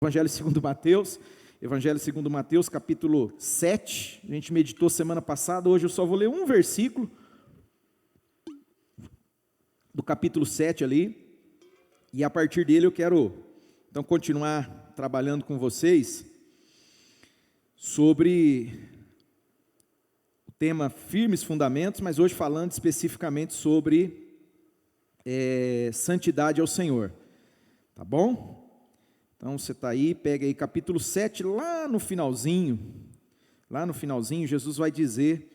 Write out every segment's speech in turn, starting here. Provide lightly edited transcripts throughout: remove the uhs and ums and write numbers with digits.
Evangelho segundo Mateus. Evangelho segundo Mateus, capítulo 7. A gente meditou semana passada, hoje eu só vou ler um versículo do capítulo 7 ali. E a partir dele eu quero, então, continuar trabalhando com vocês sobre o tema firmes fundamentos, mas hoje falando especificamente sobre santidade ao Senhor. Tá bom? Então você está aí, pega aí capítulo 7, lá no finalzinho, Jesus vai dizer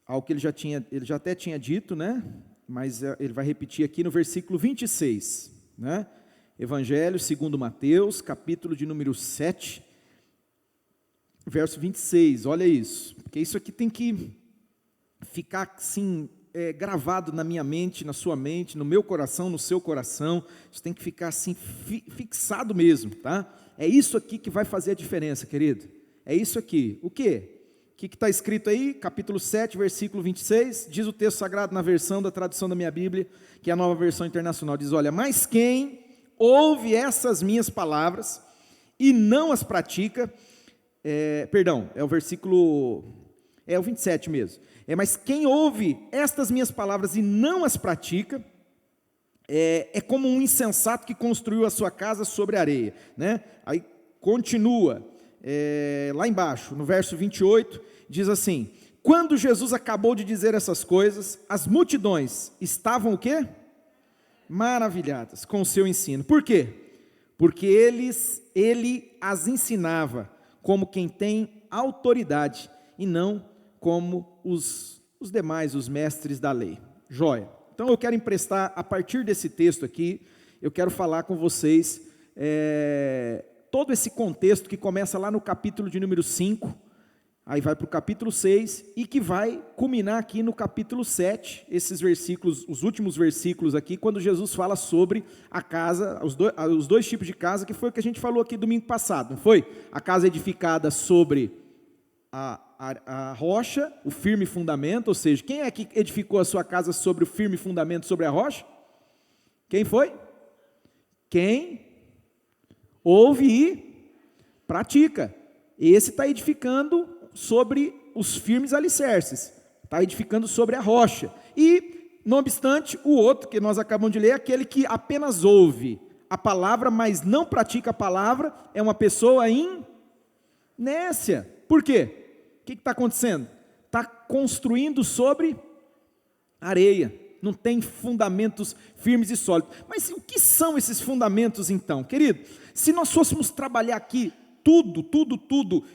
algo que ele já até tinha dito, né? Mas ele vai repetir aqui no versículo 26, né? Evangelho segundo Mateus, capítulo de número 7, verso 26, olha isso, porque isso aqui tem que ficar assim, gravado na minha mente, na sua mente, no meu coração, no seu coração, isso tem que ficar assim, fixado mesmo, tá? É isso aqui que vai fazer a diferença, querido, é isso aqui. O quê? O que está escrito aí? Capítulo 7, versículo 26, diz o texto sagrado na versão da tradução da minha Bíblia, que é a Nova Versão Internacional, diz, olha, mas quem ouve essas minhas palavras e não as pratica, é o versículo, é o 27 mesmo, mas quem ouve estas minhas palavras e não as pratica, é como um insensato que construiu a sua casa sobre a areia, né? Aí continua, lá embaixo, no verso 28, diz assim, quando Jesus acabou de dizer essas coisas, as multidões estavam o quê? Maravilhadas com o seu ensino. Por quê? Porque ele as ensinava como quem tem autoridade e não como os demais, os mestres da lei. Joia. Então eu quero emprestar, a partir desse texto aqui, eu quero falar com vocês todo esse contexto que começa lá no capítulo de número 5, aí vai para o capítulo 6, e que vai culminar aqui no capítulo 7, esses versículos, os últimos versículos aqui, quando Jesus fala sobre a casa, os dois tipos de casa, que foi o que a gente falou aqui domingo passado, não foi? A casa edificada sobre a rocha, o firme fundamento, ou seja, quem é que edificou a sua casa sobre o firme fundamento, sobre a rocha? Quem foi? Quem ouve e pratica. Esse está edificando sobre os firmes alicerces, está edificando sobre a rocha. E, não obstante, o outro que nós acabamos de ler, aquele que apenas ouve a palavra, mas não pratica a palavra, é uma pessoa inércia. Por quê? O que está acontecendo? Está construindo sobre areia, não tem fundamentos firmes e sólidos. Mas o que são esses fundamentos então? Querido, se nós fôssemos trabalhar aqui, tudo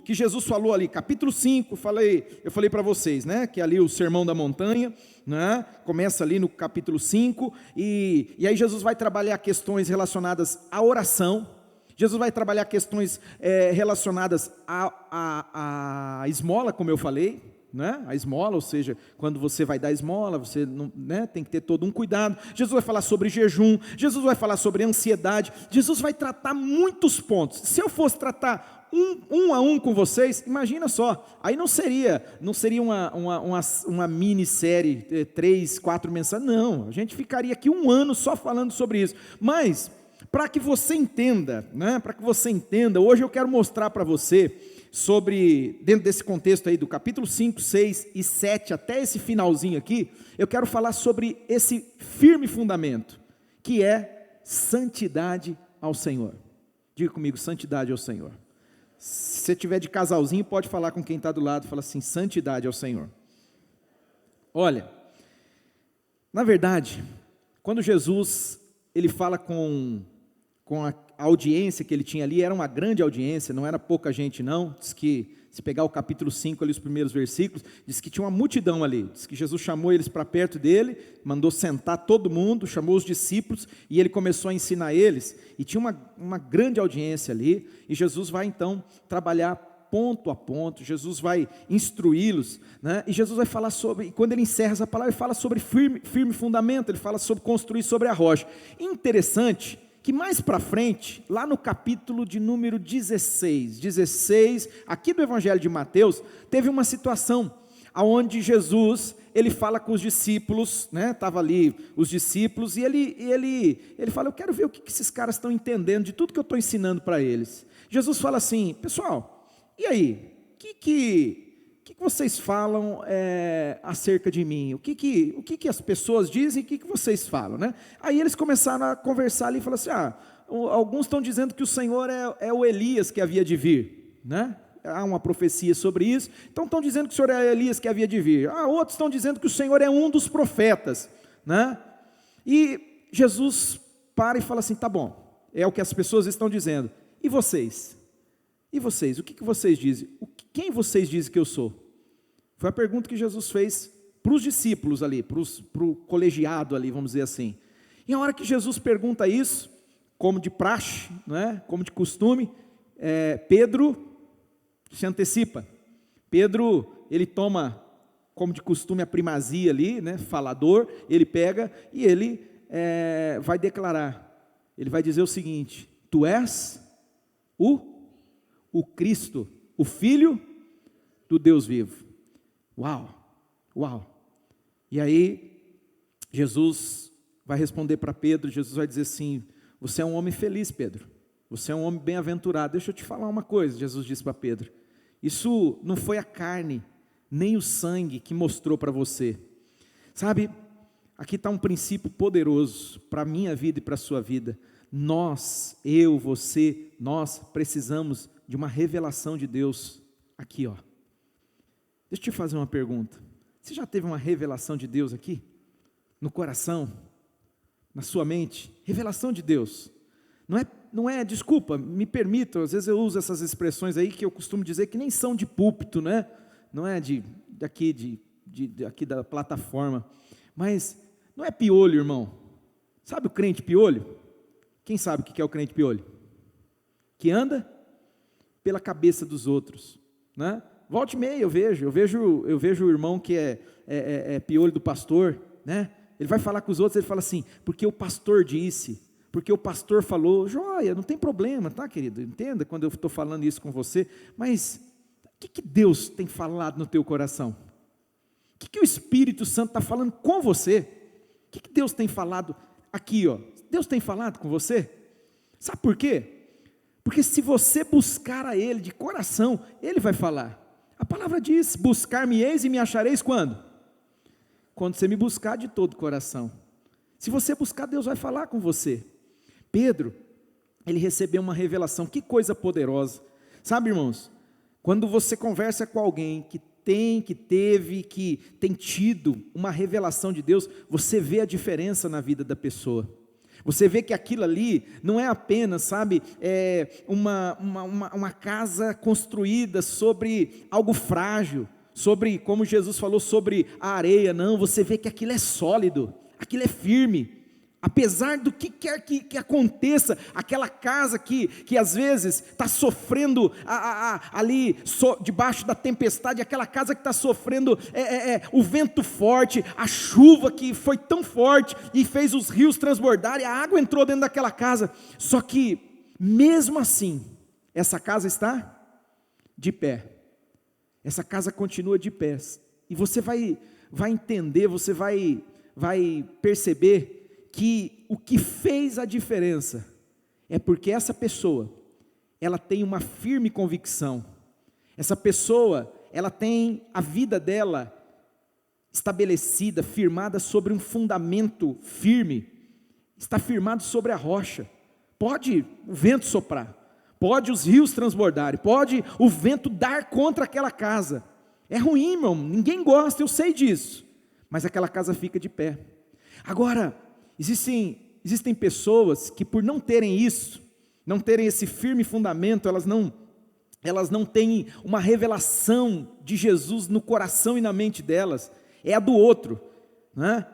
que Jesus falou ali, capítulo 5, eu falei para vocês, né, que ali o Sermão da Montanha, né, começa ali no capítulo 5, e aí Jesus vai trabalhar questões relacionadas à oração, Jesus vai trabalhar questões relacionadas à esmola, como eu falei, né? A esmola, ou seja, quando você vai dar esmola, você não, né, tem que ter todo um cuidado. Jesus vai falar sobre jejum, Jesus vai falar sobre ansiedade, Jesus vai tratar muitos pontos. Se eu fosse tratar um a um com vocês, imagina só, aí não seria uma minissérie, 3, 4 mensagens, não, a gente ficaria aqui um ano só falando sobre isso, mas para que você entenda, né, hoje eu quero mostrar para você sobre, dentro desse contexto aí do capítulo 5, 6 e 7, até esse finalzinho aqui, eu quero falar sobre esse firme fundamento, que é santidade ao Senhor. Diga comigo, santidade ao Senhor. Se você tiver de casalzinho, pode falar com quem está do lado, fala assim, santidade ao Senhor. Olha, na verdade, quando Jesus, ele fala com a audiência que ele tinha ali, era uma grande audiência, não era pouca gente não, diz que, se pegar o capítulo 5 ali, os primeiros versículos, diz que tinha uma multidão ali, diz que Jesus chamou eles para perto dele, mandou sentar todo mundo, chamou os discípulos, e ele começou a ensinar eles, e tinha uma grande audiência ali, e Jesus vai então trabalhar ponto a ponto, Jesus vai instruí-los, né? E Jesus vai falar sobre, e quando ele encerra essa palavra, ele fala sobre firme fundamento, ele fala sobre construir sobre a rocha. Interessante, que mais para frente, lá no capítulo de número 16, aqui do Evangelho de Mateus, teve uma situação, onde Jesus, ele fala com os discípulos, né? Estava ali os discípulos, e ele fala, eu quero ver o que esses caras estão entendendo de tudo que eu estou ensinando para eles. Jesus fala assim, pessoal, e aí, o que vocês falam acerca de mim? O que as pessoas dizem, o que vocês falam, né? Aí eles começaram a conversar ali, e falaram assim, alguns estão dizendo que o Senhor é o Elias que havia de vir, né? Há uma profecia sobre isso, então estão dizendo que o Senhor é Elias que havia de vir, outros estão dizendo que o Senhor é um dos profetas, né? E Jesus para e fala assim, tá bom, é o que as pessoas estão dizendo, e vocês? E vocês, o que vocês dizem? Quem vocês dizem que eu sou? Foi a pergunta que Jesus fez para os discípulos ali, para o colegiado ali, vamos dizer assim. E a hora que Jesus pergunta isso, como de praxe, né, como de costume, Pedro se antecipa. Pedro, ele toma, como de costume, a primazia ali, né, falador, ele pega e ele vai declarar, ele vai dizer o seguinte, tu és o Cristo, o Filho do Deus vivo. Uau, e aí, Jesus vai responder para Pedro, Jesus vai dizer assim, você é um homem feliz, Pedro, você é um homem bem-aventurado, deixa eu te falar uma coisa, Jesus disse para Pedro, isso não foi a carne, nem o sangue que mostrou para você, sabe, aqui está um princípio poderoso, para a minha vida e para a sua vida, nós, eu, você, nós precisamos de uma revelação de Deus, aqui ó, deixa eu te fazer uma pergunta, você já teve uma revelação de Deus aqui? No coração? Na sua mente? Revelação de Deus, não é, desculpa, me permitam, às vezes eu uso essas expressões aí que eu costumo dizer que nem são de púlpito, né? Não é aqui da plataforma, mas não é piolho, irmão, sabe o crente piolho? Quem sabe o que é o crente piolho? Que anda pela cabeça dos outros, né? Volte e meia eu vejo o irmão que é piolho do pastor, né? Ele vai falar com os outros, ele fala assim, porque o pastor disse, porque o pastor falou, joia, não tem problema, tá querido, entenda quando eu estou falando isso com você, mas o que Deus tem falado no teu coração? O que o Espírito Santo está falando com você? O que Deus tem falado aqui, ó? Deus tem falado com você? Sabe por quê? Porque se você buscar a Ele de coração, Ele vai falar, a palavra diz, buscar-me-eis e me achareis quando? Quando você me buscar de todo o coração. Se você buscar, Deus vai falar com você. Pedro, ele recebeu uma revelação, que coisa poderosa, sabe irmãos, quando você conversa com alguém que tem tido uma revelação de Deus, você vê a diferença na vida da pessoa, você vê que aquilo ali não é apenas, sabe, uma casa construída sobre algo frágil, sobre, como Jesus falou, sobre a areia, não, você vê que aquilo é sólido, aquilo é firme, apesar do que quer que aconteça, aquela casa que às vezes está sofrendo ali debaixo da tempestade, aquela casa que está sofrendo o vento forte, a chuva que foi tão forte e fez os rios transbordarem, a água entrou dentro daquela casa, só que mesmo assim, essa casa está de pé, essa casa continua de pé, e você vai entender, você vai perceber que o que fez a diferença é porque essa pessoa, ela tem uma firme convicção, essa pessoa, ela tem a vida dela estabelecida, firmada sobre um fundamento firme, está firmado sobre a rocha, pode o vento soprar, pode os rios transbordarem, pode o vento dar contra aquela casa, é ruim irmão, ninguém gosta, eu sei disso, mas aquela casa fica de pé. Agora, existem pessoas que por não terem isso, não terem esse firme fundamento, elas não têm uma revelação de Jesus no coração e na mente delas, é a do outro, né?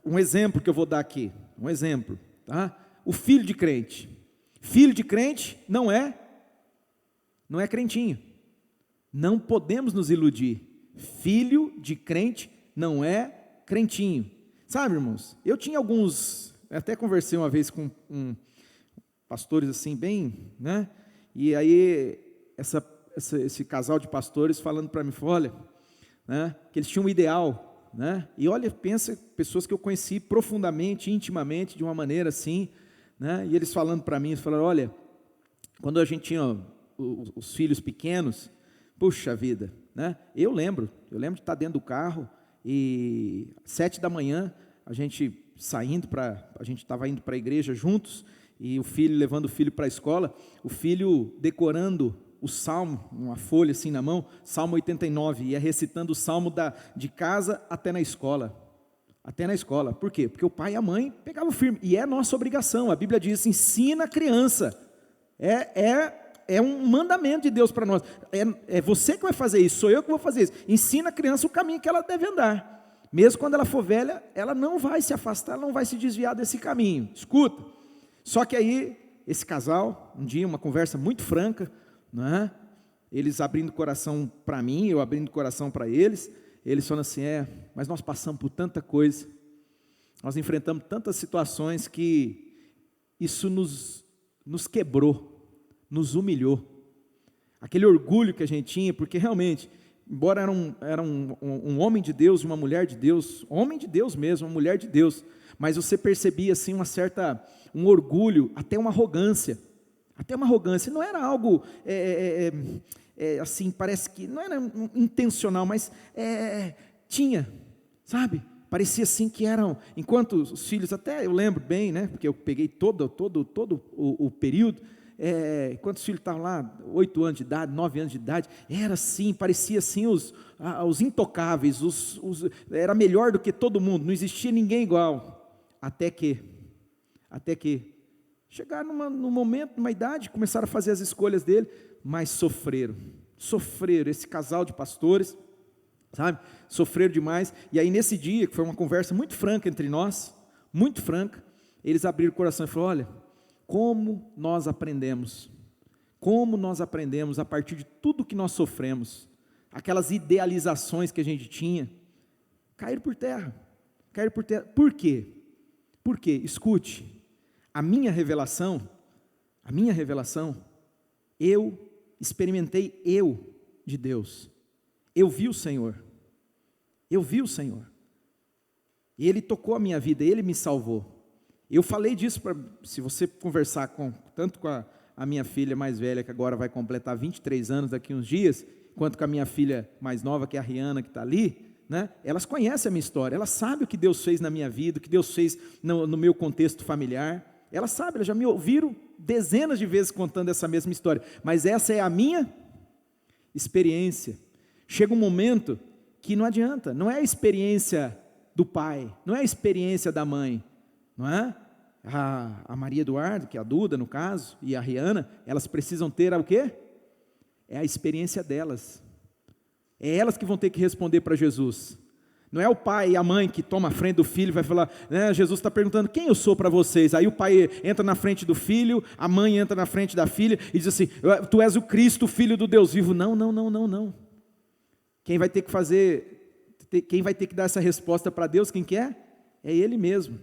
Um exemplo que eu vou dar aqui, tá? O filho de crente não é crentinho, não podemos nos iludir, filho de crente não é crentinho, sabe irmãos, eu tinha até conversei uma vez com pastores assim bem, né, e aí esse casal de pastores falando para mim, olha, né, que eles tinham um ideal, né? E olha, pensa, pessoas que eu conheci profundamente, intimamente, de uma maneira assim, né? E eles falando para mim, eles falaram, olha, quando a gente tinha os filhos pequenos, puxa vida, né? Eu lembro de estar dentro do carro e 7 da manhã, a gente estava indo para a igreja juntos, e o filho levando o filho para a escola, o filho decorando o salmo, uma folha assim na mão, Salmo 89, ia recitando o salmo de casa até na escola. Por quê? Porque o pai e a mãe pegavam firme, e é nossa obrigação, a Bíblia diz, ensina a criança, é um mandamento de Deus para nós, é você que vai fazer isso, sou eu que vou fazer isso, ensina a criança o caminho que ela deve andar, mesmo quando ela for velha, ela não vai se afastar, ela não vai se desviar desse caminho, escuta, só que aí, esse casal, um dia, uma conversa muito franca, né? Eles abrindo o coração para mim, eu abrindo o coração para eles falando assim, mas nós passamos por tanta coisa, nós enfrentamos tantas situações que isso nos quebrou, nos humilhou, aquele orgulho que a gente tinha, porque realmente, embora era um homem de Deus e uma mulher de Deus, homem de Deus mesmo, uma mulher de Deus, mas você percebia assim um orgulho, até uma arrogância, não era algo assim, parece que não era intencional, mas tinha, sabe, parecia assim que eram, enquanto os filhos, até eu lembro bem, né, porque eu peguei todo o período, enquanto os filhos estavam lá, 8 anos de idade, 9 anos de idade, era assim, parecia assim os intocáveis, era melhor do que todo mundo, não existia ninguém igual, até que chegaram num momento, numa idade, começaram a fazer as escolhas dele, mas sofreram, esse casal de pastores, sabe, sofreram demais, e aí nesse dia, que foi uma conversa muito franca entre nós, muito franca, eles abriram o coração e falaram, olha, como nós aprendemos a partir de tudo que nós sofremos, aquelas idealizações que a gente tinha, caíram por terra, por quê? Porque, escute, a minha revelação, eu experimentei de Deus, eu vi o Senhor, e Ele tocou a minha vida, Ele me salvou, eu falei disso, se você conversar tanto com a minha filha mais velha, que agora vai completar 23 anos daqui uns dias, quanto com a minha filha mais nova, que é a Rihanna, que está ali, né? Elas conhecem a minha história, elas sabem o que Deus fez na minha vida, o que Deus fez no meu contexto familiar, elas sabem, elas já me ouviram dezenas de vezes contando essa mesma história, mas essa é a minha experiência. Chega um momento que não adianta, não é a experiência do pai, não é a experiência da mãe, não é? A Maria Eduardo, que é a Duda no caso, e a Rihanna, elas precisam ter o quê? É a experiência delas, é elas que vão ter que responder para Jesus. Não é o pai e a mãe que toma a frente do filho e vai falar, né, Jesus está perguntando, quem eu sou para vocês? Aí o pai entra na frente do filho, a mãe entra na frente da filha e diz assim, tu és o Cristo, filho do Deus vivo. Não. Quem vai ter que dar essa resposta para Deus, quem que é? É Ele mesmo.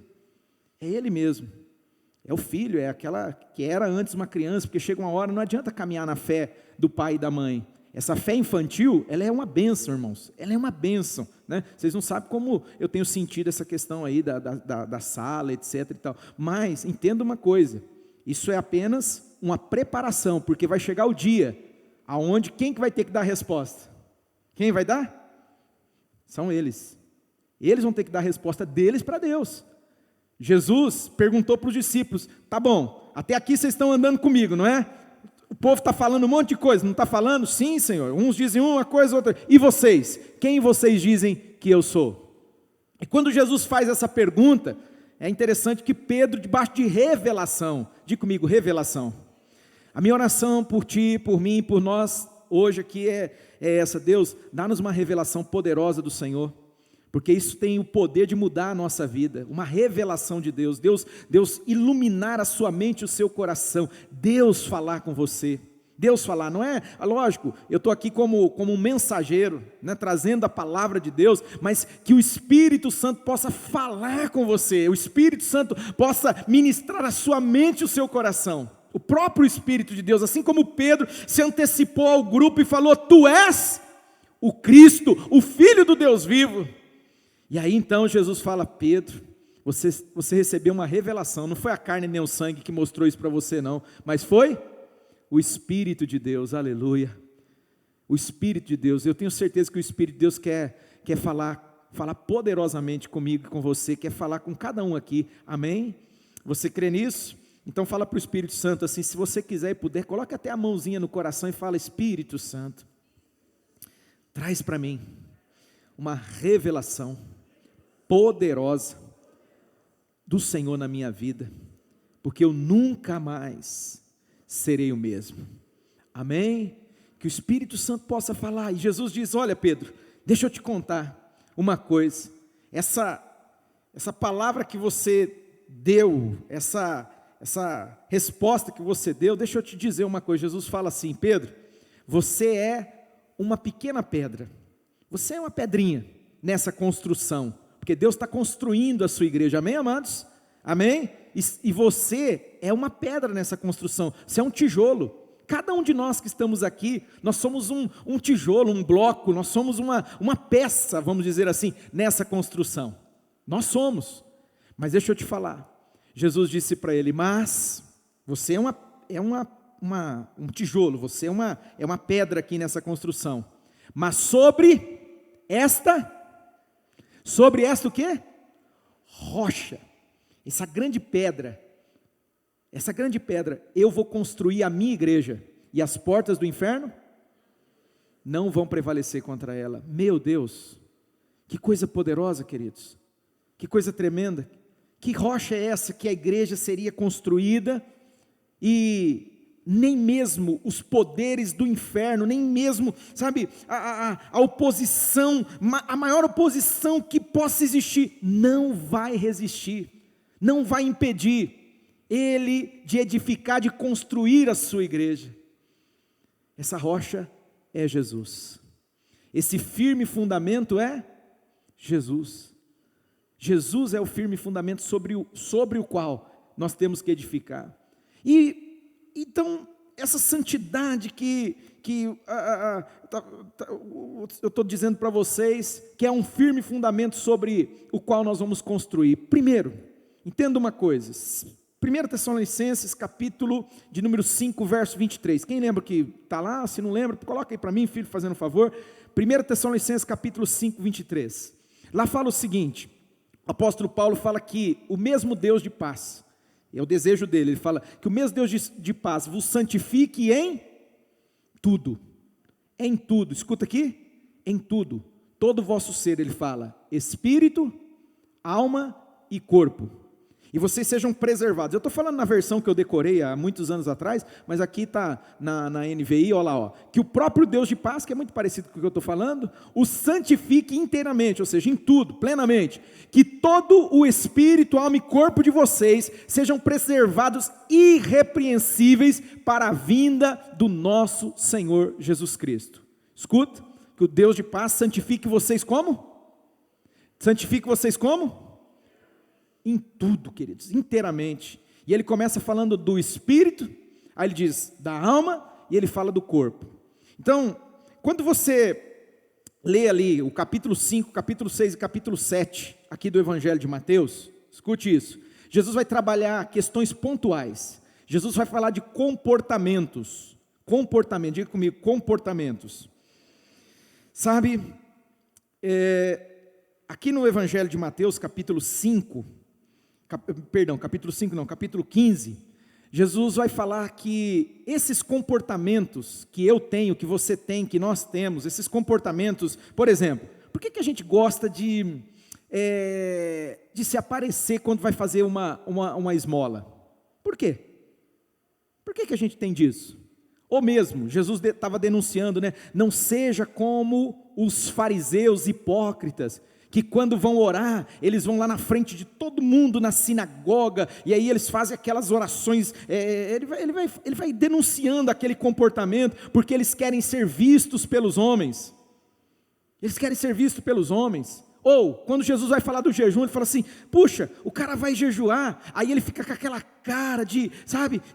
É o filho, é aquela que era antes uma criança, porque chega uma hora, não adianta caminhar na fé do pai e da mãe. Essa fé infantil, ela é uma bênção, irmãos, ela é uma bênção, né? Vocês não sabem como eu tenho sentido essa questão aí da sala, etc e tal, mas entenda uma coisa, isso é apenas uma preparação, porque vai chegar o dia, aonde quem que vai ter que dar a resposta? Quem vai dar? São eles vão ter que dar a resposta deles para Deus. Jesus perguntou para os discípulos, tá bom, até aqui vocês estão andando comigo, não é? O povo está falando um monte de coisa, não está falando? Sim, Senhor, uns dizem uma coisa, outra, e vocês? Quem vocês dizem que eu sou? E quando Jesus faz essa pergunta, é interessante que Pedro, debaixo de revelação, diga comigo, revelação, a minha oração por ti, por mim, por nós, hoje aqui é essa, Deus, dá-nos uma revelação poderosa do Senhor, porque isso tem o poder de mudar a nossa vida, uma revelação de Deus, Deus iluminar a sua mente e o seu coração, Deus falar com você, Deus falar, não é, lógico, eu estou aqui como um mensageiro, né, trazendo a palavra de Deus, mas que o Espírito Santo possa falar com você, o Espírito Santo possa ministrar a sua mente e o seu coração, o próprio Espírito de Deus, assim como Pedro se antecipou ao grupo e falou, tu és o Cristo, o Filho do Deus vivo. E aí então Jesus fala: Pedro, você recebeu uma revelação, não foi a carne nem o sangue que mostrou isso para você não, mas foi o Espírito de Deus, aleluia. O Espírito de Deus, eu tenho certeza que o Espírito de Deus quer falar poderosamente comigo e com você, quer falar com cada um aqui, amém? Você crê nisso? Então fala para o Espírito Santo assim, se você quiser e puder, coloque até a mãozinha no coração e fala: Espírito Santo, traz para mim uma revelação poderosa do Senhor na minha vida, porque eu nunca mais serei o mesmo, amém? Que o Espírito Santo possa falar. E Jesus diz: olha Pedro, deixa eu te contar uma coisa, essa palavra que você deu, essa resposta que você deu, deixa eu te dizer uma coisa. Jesus fala assim: Pedro, você é uma pequena pedra, você é uma pedrinha nessa construção, porque Deus está construindo a sua igreja, amém amados? Amém? E você é uma pedra nessa construção, você é um tijolo. Cada um de nós que estamos aqui, nós somos um tijolo, um bloco, nós somos uma peça, vamos dizer assim, nessa construção. Nós somos. Mas deixa eu te falar, Jesus disse para ele: mas você é um tijolo, você é uma pedra aqui nessa construção. Mas sobre esta o quê? Rocha, essa grande pedra, eu vou construir a minha igreja, e as portas do inferno não vão prevalecer contra ela. Meu Deus, que coisa poderosa, queridos, que coisa tremenda. Que rocha é essa que a igreja seria construída, e nem mesmo os poderes do inferno, nem mesmo, sabe, a oposição, a maior oposição que possa existir, não vai resistir, não vai impedir ele de edificar, de construir a sua igreja. Essa rocha é Jesus, esse firme fundamento é Jesus. Jesus é o firme fundamento sobre o qual nós temos que edificar. E então essa santidade que eu estou dizendo para vocês, que é um firme fundamento sobre o qual nós vamos construir. Primeiro, entenda uma coisa, 1 Tessalonicenses, capítulo de número 5, verso 23. Quem lembra que está lá? Se não lembra, coloca aí para mim, filho, fazendo um favor. 1 Tessalonicenses, capítulo 5, 23. Lá fala o seguinte: o apóstolo Paulo fala que o mesmo Deus de paz, é o desejo dele, ele fala que o mesmo Deus de paz vos santifique em tudo, escuta aqui, em tudo, todo o vosso ser, ele fala, espírito, alma e corpo, e vocês sejam preservados. Eu estou falando na versão que eu decorei há muitos anos atrás, mas aqui está na NVI, olha lá, que o próprio Deus de paz, que é muito parecido com o que eu estou falando, o santifique inteiramente, ou seja, em tudo, plenamente, que todo o espírito, alma e corpo de vocês sejam preservados irrepreensíveis para a vinda do nosso Senhor Jesus Cristo. Escuta, que o Deus de paz santifique vocês como? Santifique vocês como? Em tudo, queridos, inteiramente. E ele começa falando do espírito, aí ele diz da alma, e ele fala do corpo. Então, quando você lê ali o capítulo 5, capítulo 6 e capítulo 7, aqui do Evangelho de Mateus, escute isso, Jesus vai trabalhar questões pontuais, Jesus vai falar de comportamentos, diga comigo, comportamentos. Sabe, aqui no Evangelho de Mateus, capítulo 15, Jesus vai falar que esses comportamentos que eu tenho, que você tem, que nós temos, esses comportamentos, por exemplo, por que a gente gosta de se aparecer quando vai fazer uma esmola? Por quê? Por que a gente tem disso? Ou mesmo, Jesus estava denunciando, né? Não seja como os fariseus hipócritas, que quando vão orar, eles vão lá na frente de todo mundo na sinagoga, e aí eles fazem aquelas orações, ele vai denunciando aquele comportamento, porque eles querem ser vistos pelos homens, ou quando Jesus vai falar do jejum, ele fala assim, puxa, o cara vai jejuar, aí ele fica com aquela cara de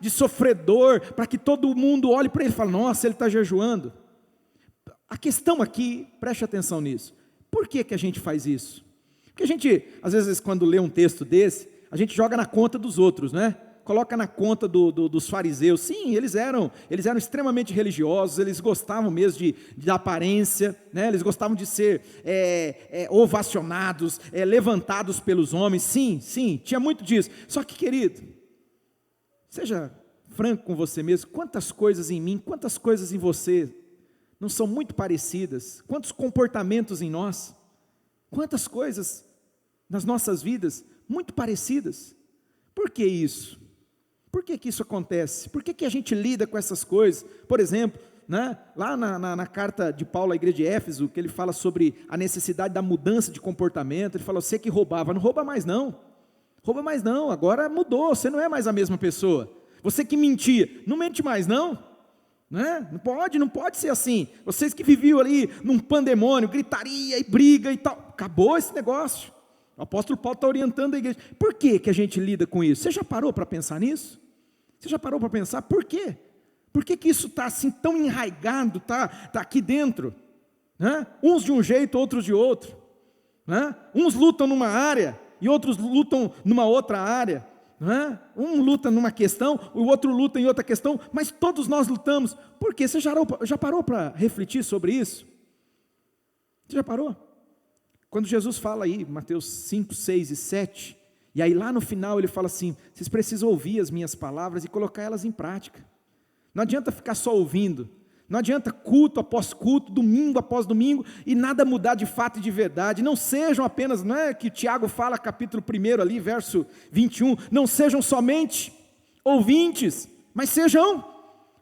sofredor, para que todo mundo olhe para ele e fale, nossa, ele está jejuando. A questão aqui, preste atenção nisso, por que a gente faz isso? Porque a gente, às vezes, quando lê um texto desse, a gente joga na conta dos outros, né? Coloca na conta dos fariseus. Sim, eles eram extremamente religiosos, eles gostavam mesmo de aparência, né? Eles gostavam de ser ovacionados, levantados pelos homens. Sim, tinha muito disso. Só que, querido, seja franco com você mesmo, quantas coisas em mim, quantas coisas em você não são muito parecidas? Quantos comportamentos em nós, quantas coisas nas nossas vidas muito parecidas? Por que isso? Por que isso acontece? Por que a gente lida com essas coisas? Por exemplo, né, lá na carta de Paulo à igreja de Éfeso, que ele fala sobre a necessidade da mudança de comportamento, ele fala, você que roubava, não rouba mais não, agora mudou, você não é mais a mesma pessoa. Você que mentia, não mente mais não, né? Não pode ser assim. Vocês que viviam ali num pandemônio, gritaria e briga e tal, acabou esse negócio. O apóstolo Paulo está orientando a igreja. Por que a gente lida com isso? Você já parou para pensar nisso? Você já parou para pensar por quê? Por que isso está assim tão enraizado, está aqui dentro? Né? Uns de um jeito, outros de outro. Né? Uns lutam numa área e outros lutam numa outra área. Né? Um luta numa questão, o outro luta em outra questão, mas todos nós lutamos. Por quê? Você já parou para refletir sobre isso? Você já parou? Quando Jesus fala aí, Mateus 5, 6 e 7, e aí lá no final ele fala assim, vocês precisam ouvir as minhas palavras e colocar elas em prática. Não adianta ficar só ouvindo, não adianta culto após culto, domingo após domingo, e nada mudar de fato e de verdade. Não sejam apenas, não é que Tiago fala, capítulo 1 ali, verso 21, não sejam somente ouvintes, mas sejam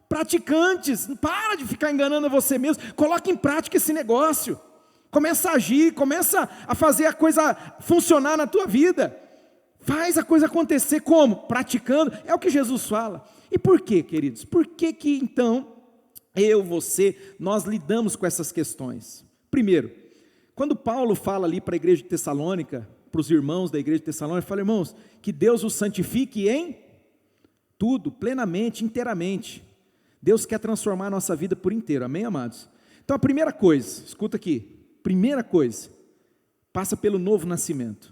praticantes. Para de ficar enganando você mesmo, coloque em prática esse negócio. Começa a agir, começa a fazer a coisa funcionar na tua vida. Faz a coisa acontecer como? Praticando, é o que Jesus fala. E por quê, queridos? Por que então, você, nós lidamos com essas questões? Primeiro, quando Paulo fala ali para a igreja de Tessalônica, para os irmãos da igreja de Tessalônica, ele fala, irmãos, que Deus os santifique em tudo, plenamente, inteiramente. Deus quer transformar a nossa vida por inteiro, amém, amados? Então a primeira coisa, escuta aqui, primeira coisa, passa pelo novo nascimento.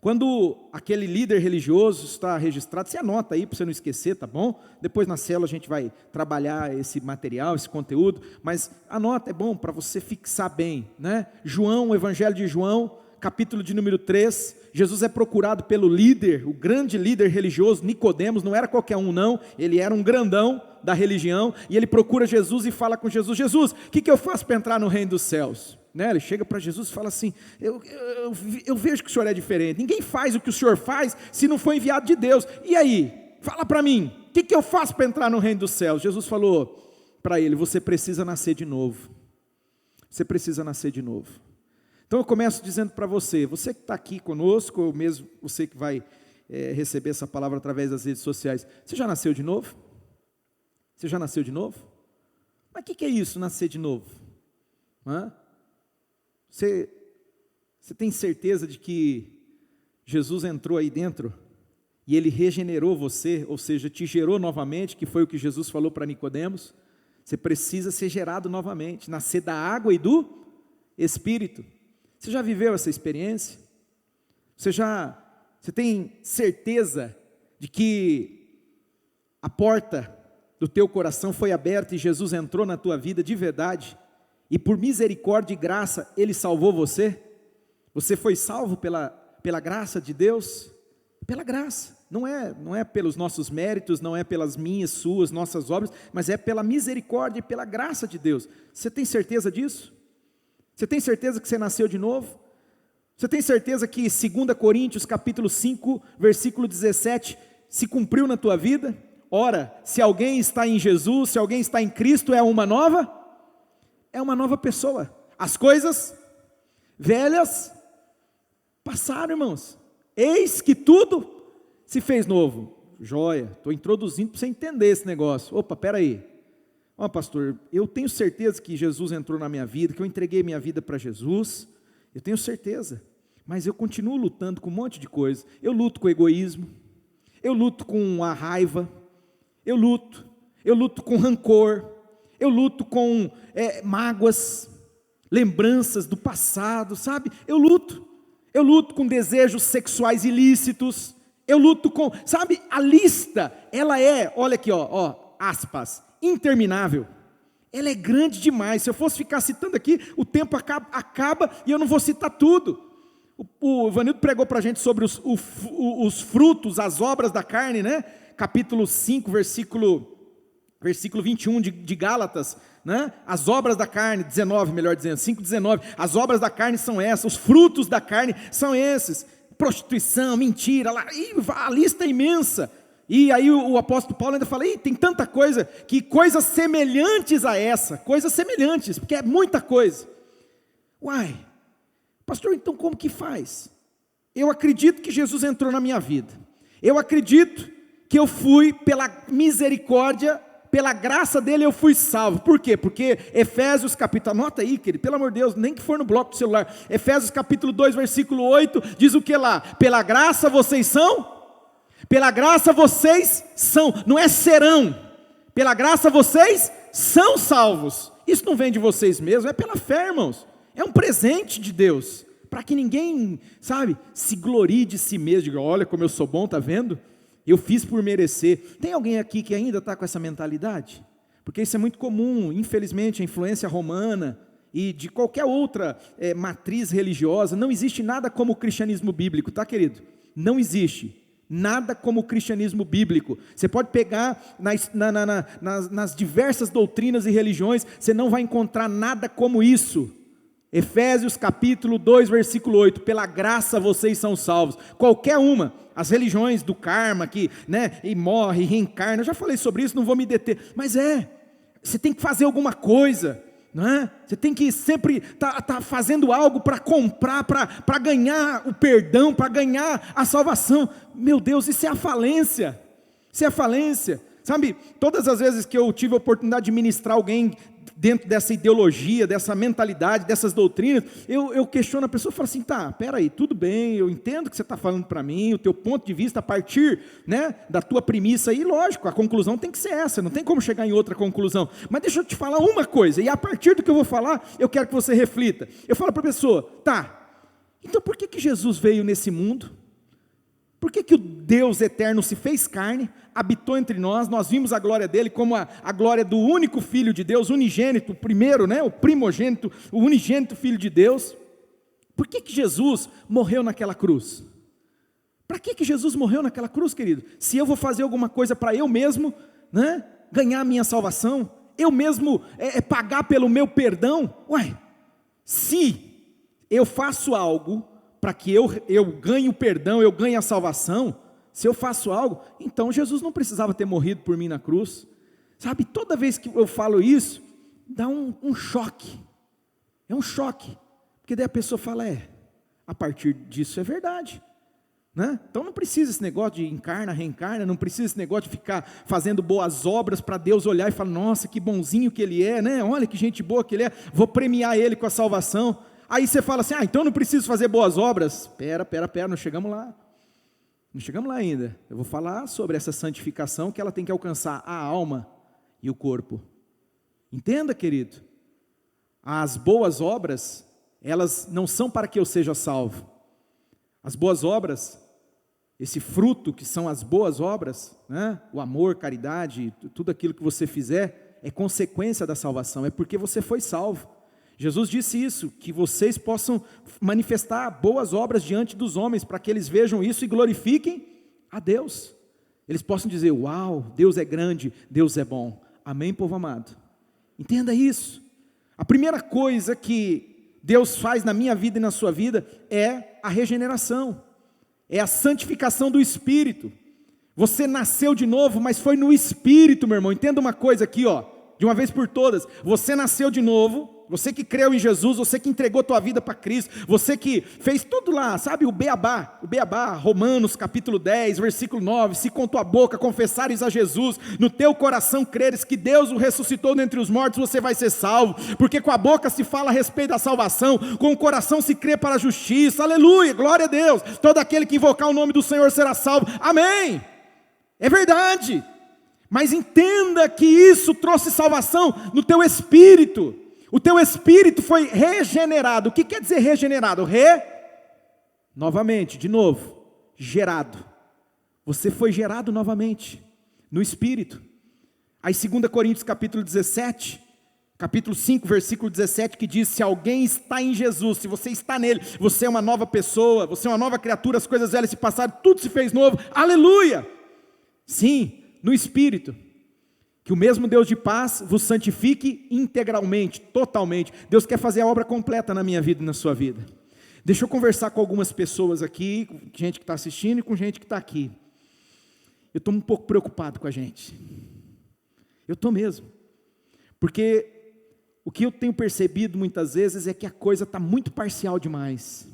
Quando aquele líder religioso está registrado, você anota aí para você não esquecer, tá bom? Depois na célula a gente vai trabalhar esse material, esse conteúdo, mas anota, é bom para você fixar bem, né? João, o Evangelho de João, capítulo de número 3, Jesus é procurado pelo líder, o grande líder religioso, Nicodemos, não era qualquer um não, ele era um grandão da religião, e ele procura Jesus e fala com Jesus, Jesus, o que eu faço para entrar no reino dos céus? Né? Ele chega para Jesus e fala assim, eu vejo que o senhor é diferente, ninguém faz o que o senhor faz se não for enviado de Deus, e aí, fala para mim, o que eu faço para entrar no reino dos céus? Jesus falou para ele, você precisa nascer de novo, você precisa nascer de novo. Então eu começo dizendo para você que está aqui conosco, ou mesmo você que vai receber essa palavra através das redes sociais, você já nasceu de novo? Você já nasceu de novo? Mas o que é isso, nascer de novo? Você tem certeza de que Jesus entrou aí dentro e Ele regenerou você, ou seja, te gerou novamente, que foi o que Jesus falou para Nicodemos? Você precisa ser gerado novamente, nascer da água e do Espírito. Você já viveu essa experiência? Você tem certeza de que a porta do teu coração foi aberta e Jesus entrou na tua vida de verdade? E por misericórdia e graça, Ele salvou você? Você foi salvo pela graça de Deus? Pela graça, não é pelos nossos méritos, não é pelas minhas, suas, nossas obras, mas é pela misericórdia e pela graça de Deus. Você tem certeza disso? Você tem certeza que você nasceu de novo? Você tem certeza que 2 Coríntios capítulo 5, versículo 17, se cumpriu na tua vida? Ora, se alguém está em Jesus, se alguém está em Cristo, é uma nova pessoa. As coisas velhas passaram, irmãos. Eis que tudo se fez novo. Joia, estou introduzindo para você entender esse negócio. Opa, espera aí. Pastor, eu tenho certeza que Jesus entrou na minha vida, que eu entreguei minha vida para Jesus. Eu tenho certeza. Mas eu continuo lutando com um monte de coisa. Eu luto com o egoísmo. Eu luto com a raiva. Eu luto com rancor. Eu luto com mágoas, lembranças do passado, sabe? Eu luto eu luto com desejos sexuais ilícitos, eu luto com, sabe, a lista, ela é, olha aqui, aspas, interminável. Ela é grande demais. Se eu fosse ficar citando aqui, o tempo acaba e eu não vou citar tudo. O Ivanildo pregou para a gente sobre os frutos, as obras da carne, né? Capítulo 5, versículo 21 de Gálatas, né? As obras da carne, 19, melhor dizendo, 5:19. As obras da carne são essas, os frutos da carne são esses. Prostituição, mentira, a lista é imensa. E aí o apóstolo Paulo ainda fala, tem tanta coisa, que coisas semelhantes a essa, coisas semelhantes, porque é muita coisa. Uai, pastor, então como que faz? Eu acredito que Jesus entrou na minha vida, eu acredito que eu fui pela misericórdia, pela graça dele eu fui salvo. Por quê? Porque Efésios capítulo, anota aí querido, pelo amor de Deus, nem que for no bloco do celular, Efésios capítulo 2 versículo 8, diz o que lá? Pela graça vocês são? Pela graça vocês são, não é serão, pela graça vocês são salvos. Isso não vem de vocês mesmos, é pela fé, irmãos. É um presente de Deus, para que ninguém, sabe, se glorie de si mesmo, diga, olha como eu sou bom, está vendo? Eu fiz por merecer. Tem alguém aqui que ainda está com essa mentalidade? Porque isso é muito comum, infelizmente, a influência romana e de qualquer outra matriz religiosa, não existe nada como o cristianismo bíblico, tá querido? Não existe nada como o cristianismo bíblico. Você pode pegar nas diversas doutrinas e religiões, você não vai encontrar nada como isso. Efésios capítulo 2, versículo 8, pela graça vocês são salvos. Qualquer uma, as religiões do karma, que, né, e morre, reencarna, eu já falei sobre isso, não vou me deter, mas você tem que fazer alguma coisa, não é? Você tem que sempre tá fazendo algo para comprar, para ganhar o perdão, para ganhar a salvação. Meu Deus, isso é a falência, sabe, todas as vezes que eu tive a oportunidade de ministrar alguém dentro dessa ideologia, dessa mentalidade, dessas doutrinas, eu questiono a pessoa e falo assim, peraí, tudo bem, eu entendo o que você está falando para mim, o teu ponto de vista a partir, né, da tua premissa aí, lógico, a conclusão tem que ser essa, não tem como chegar em outra conclusão, mas deixa eu te falar uma coisa, e a partir do que eu vou falar, eu quero que você reflita. Eu falo para a pessoa, então por que Jesus veio nesse mundo? Por que o Deus eterno se fez carne, habitou entre nós, nós vimos a glória dele como a glória do único Filho de Deus, unigênito, o primeiro, né, o primogênito, o unigênito Filho de Deus. Por que Jesus morreu naquela cruz? Para que Jesus morreu naquela cruz, querido? Se eu vou fazer alguma coisa para eu mesmo, né, ganhar a minha salvação, eu mesmo pagar pelo meu perdão, se eu faço algo para que eu ganhe o perdão, eu ganhe a salvação, se eu faço algo, então Jesus não precisava ter morrido por mim na cruz, sabe, toda vez que eu falo isso, dá um choque, é um choque, porque daí a pessoa fala, a partir disso é verdade, né? Então não precisa esse negócio de encarna, reencarna, não precisa esse negócio de ficar fazendo boas obras para Deus olhar e falar, nossa, que bonzinho que ele é, né? Olha que gente boa que ele é, vou premiar ele com a salvação. Aí você fala assim, então não preciso fazer boas obras. Pera, não chegamos lá. Não chegamos lá ainda. Eu vou falar sobre essa santificação que ela tem que alcançar a alma e o corpo. Entenda, querido. As boas obras, elas não são para que eu seja salvo. As boas obras, esse fruto que são as boas obras, né? O amor, caridade, tudo aquilo que você fizer, é consequência da salvação, é porque você foi salvo. Jesus disse isso, que vocês possam manifestar boas obras diante dos homens, para que eles vejam isso e glorifiquem a Deus. Eles possam dizer, uau, Deus é grande, Deus é bom. Amém, povo amado? Entenda isso. A primeira coisa que Deus faz na minha vida e na sua vida é a regeneração, é a santificação do Espírito. Você nasceu de novo, mas foi no Espírito, meu irmão. Entenda uma coisa aqui, de uma vez por todas, você nasceu de novo, você que creu em Jesus, você que entregou tua vida para Cristo, você que fez tudo lá, sabe, o beabá, Romanos capítulo 10, versículo 9, se com tua boca confessares a Jesus, no teu coração creres que Deus o ressuscitou dentre os mortos, você vai ser salvo, porque com a boca se fala a respeito da salvação, com o coração se crê para a justiça, aleluia, glória a Deus, todo aquele que invocar o nome do Senhor será salvo, amém, é verdade, mas entenda que isso trouxe salvação no teu espírito. O teu espírito foi regenerado. O que quer dizer regenerado? Novamente, de novo, gerado. Você foi gerado novamente, no Espírito. Aí 2 Coríntios capítulo 17, capítulo 5, versículo 17, que diz: se alguém está em Jesus, se você está nele, você é uma nova pessoa, você é uma nova criatura, as coisas velhas se passaram, tudo se fez novo, aleluia! Sim, no Espírito. Que o mesmo Deus de paz vos santifique integralmente, totalmente. Deus quer fazer a obra completa na minha vida e na sua vida. Deixa eu conversar com algumas pessoas aqui, com gente que está assistindo e com gente que está aqui. Eu estou um pouco preocupado com a gente. Eu estou mesmo. Porque o que eu tenho percebido muitas vezes é que a coisa está muito parcial demais.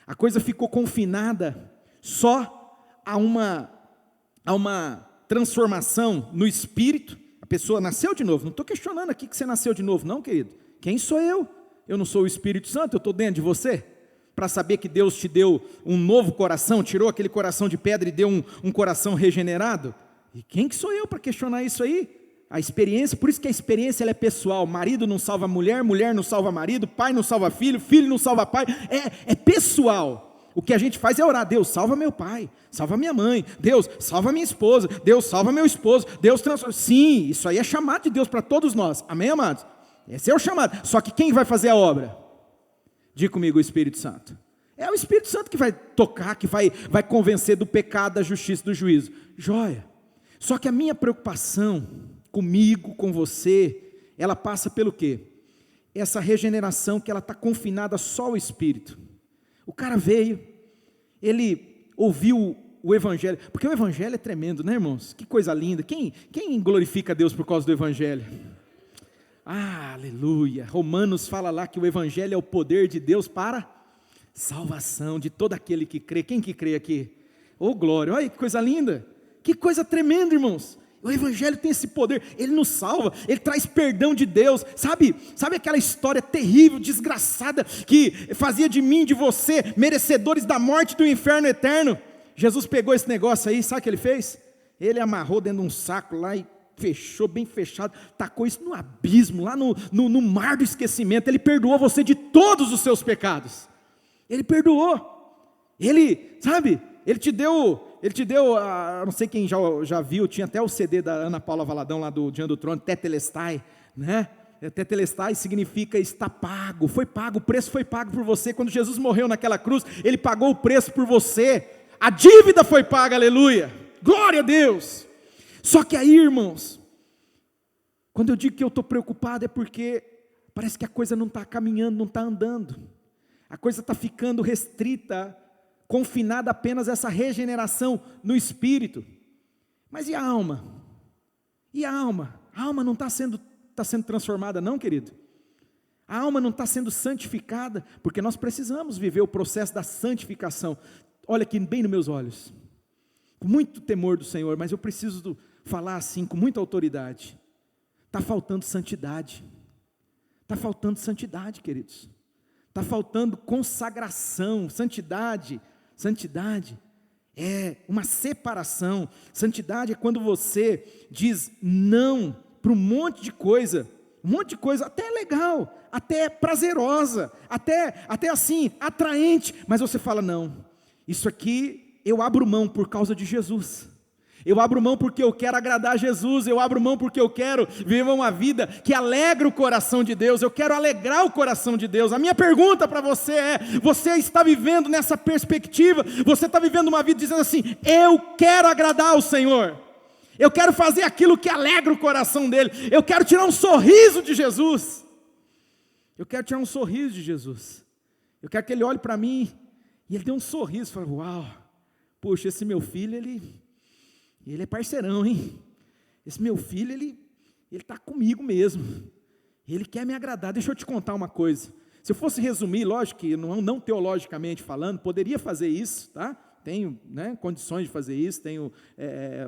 A coisa ficou confinada só a uma transformação no Espírito. A pessoa nasceu de novo. Não estou questionando aqui que você nasceu de novo, não, querido. Quem sou eu? Eu não sou o Espírito Santo, eu estou dentro de você. Para saber que Deus te deu um novo coração, tirou aquele coração de pedra e deu um coração regenerado. E quem que sou eu para questionar isso aí? A experiência, por isso que a experiência ela é pessoal. Marido não salva mulher, mulher não salva marido, pai não salva filho, filho não salva pai. É pessoal. O que a gente faz é orar: Deus, salva meu pai, salva minha mãe, Deus, salva minha esposa, Deus, salva meu esposo, Deus transforma. Sim, isso aí é chamado de Deus para todos nós, amém, amados? Esse é o chamado. Só que quem vai fazer a obra? Diga comigo: o Espírito Santo. É o Espírito Santo que vai tocar, que vai convencer do pecado, da justiça, do juízo. Joia. Só que a minha preocupação comigo, com você, ela passa pelo quê? Essa regeneração que ela está confinada só ao Espírito. O cara veio, ele ouviu o Evangelho, porque o Evangelho é tremendo, né, irmãos? Que coisa linda. Quem glorifica a Deus por causa do Evangelho? Ah, aleluia. Romanos fala lá que o Evangelho é o poder de Deus para salvação de todo aquele que crê. Quem que crê aqui? Oh, glória, olha que coisa linda, que coisa tremenda, irmãos. O Evangelho tem esse poder, ele nos salva, ele traz perdão de Deus. Sabe aquela história terrível, desgraçada, que fazia de mim, de você, merecedores da morte e do inferno eterno? Jesus pegou esse negócio aí, sabe o que ele fez? Ele amarrou dentro de um saco lá e fechou bem fechado, tacou isso no abismo, lá no mar do esquecimento. Ele perdoou você de todos os seus pecados. Ele perdoou. Ele te deu, não sei quem já viu, tinha até o CD da Ana Paula Valadão lá do Diante do Trono, Tetelestai, né? Tetelestai significa está pago, foi pago, o preço foi pago por você. Quando Jesus morreu naquela cruz, ele pagou o preço por você, a dívida foi paga, aleluia, glória a Deus. Só que aí, irmãos, quando eu digo que eu estou preocupado, é porque parece que a coisa não está caminhando, não está andando, a coisa está ficando restrita, confinada apenas a essa regeneração no Espírito. Mas e a alma? E a alma? A alma não está sendo transformada não, querido? A alma não está sendo santificada, porque nós precisamos viver o processo da santificação. Olha aqui bem nos meus olhos, com muito temor do Senhor, mas eu preciso falar assim com muita autoridade. Está faltando santidade. Está faltando santidade, queridos. Está faltando consagração. Santidade é uma separação. Santidade é quando você diz não para um monte de coisa, até legal, até prazerosa, até assim, atraente, mas você fala: não, isso aqui eu abro mão por causa de Jesus. Eu abro mão porque eu quero agradar Jesus, eu abro mão porque eu quero viver uma vida que alegra o coração de Deus, eu quero alegrar o coração de Deus. A minha pergunta para você é: você está vivendo nessa perspectiva? Você está vivendo uma vida dizendo assim: eu quero agradar o Senhor, eu quero fazer aquilo que alegra o coração dele, eu quero tirar um sorriso de Jesus, eu quero que ele olhe para mim e ele dê um sorriso e fale: uau, puxa, esse meu filho, ele é parceirão, hein? Esse meu filho, ele está comigo mesmo. Ele quer me agradar. Deixa eu te contar uma coisa. Se eu fosse resumir, lógico que não teologicamente falando, poderia fazer isso, tá? Tenho condições de fazer isso, tenho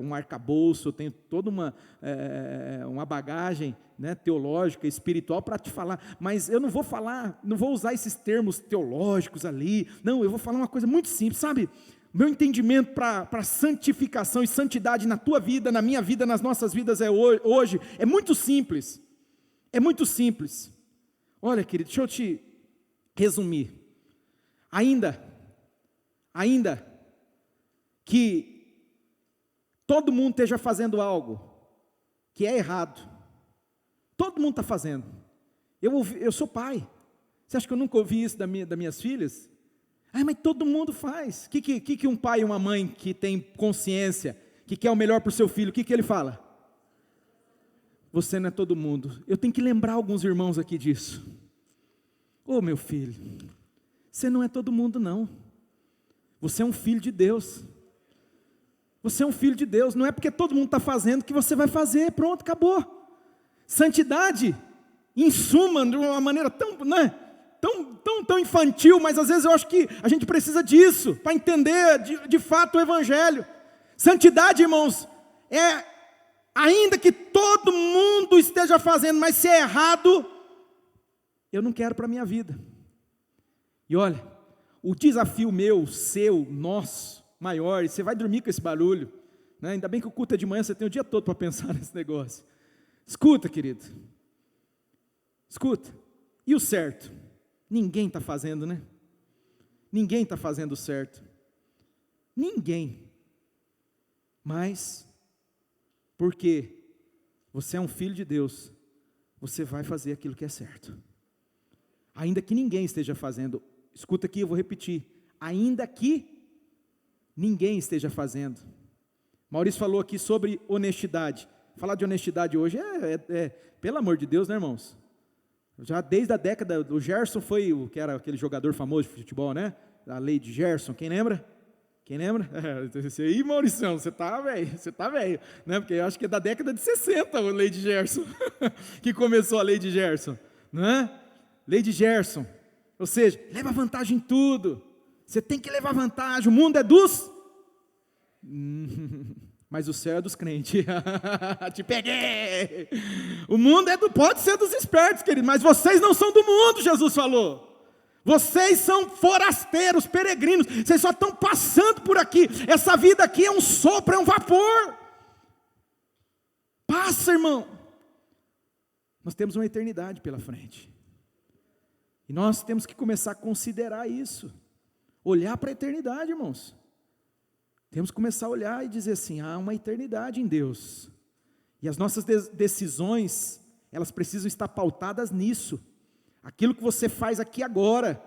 um arcabouço, tenho toda uma bagagem teológica, espiritual para te falar, mas eu não vou usar esses termos teológicos ali, não, eu vou falar uma coisa muito simples, sabe? Meu entendimento para santificação e santidade na tua vida, na minha vida, nas nossas vidas hoje, é muito simples. Olha, querido, deixa eu te resumir. Ainda ainda que todo mundo esteja fazendo algo que é errado, todo mundo está fazendo. Eu sou pai. Você acha que eu nunca ouvi isso das minhas filhas? Mas todo mundo faz. O que um pai e uma mãe que tem consciência, que quer o melhor para o seu filho, o que ele fala? Você não é todo mundo. Eu tenho que lembrar alguns irmãos aqui disso. Meu filho, você não é todo mundo não. Você é um filho de Deus. Você é um filho de Deus. Não é porque todo mundo está fazendo que você vai fazer. Pronto, acabou. Santidade, em suma, de uma maneira tão infantil, mas às vezes eu acho que a gente precisa disso, para entender de fato o Evangelho. Santidade, irmãos, ainda que todo mundo esteja fazendo, mas se é errado, eu não quero para a minha vida. E olha, o desafio meu, seu, nosso, maior, e você vai dormir com esse barulho, né? Ainda bem que o culto é de manhã, você tem o dia todo para pensar nesse negócio. Escuta, querido, escuta, e o certo? Ninguém está fazendo, né? Ninguém está fazendo o certo, ninguém, mas, porque você é um filho de Deus, você vai fazer aquilo que é certo, ainda que ninguém esteja fazendo. Escuta aqui, eu vou repetir, ainda que ninguém esteja fazendo. Maurício falou aqui sobre honestidade. Falar de honestidade hoje pelo amor de Deus, né, irmãos? Já desde a década, o Gerson foi que era aquele jogador famoso de futebol, né? A lei de Gerson, quem lembra? Quem lembra? Esse aí, Mauricião, você tá velho, né? Porque eu acho que é da década de 60 a lei de Gerson, que começou a lei de Gerson, né? Lei de Gerson, ou seja, leva vantagem em tudo, você tem que levar vantagem, o mundo é dos... Mas o céu é dos crentes. Te peguei. O mundo pode ser dos espertos, querido, mas vocês não são do mundo, Jesus falou. Vocês são forasteiros, peregrinos. Vocês só estão passando por aqui. Essa vida aqui é um sopro, é um vapor. Passa, irmão. Nós temos uma eternidade pela frente. E nós temos que começar a considerar isso. Olhar para a eternidade, irmãos. Temos que começar a olhar e dizer assim, há uma eternidade em Deus, e as nossas decisões, elas precisam estar pautadas nisso. Aquilo que você faz aqui agora,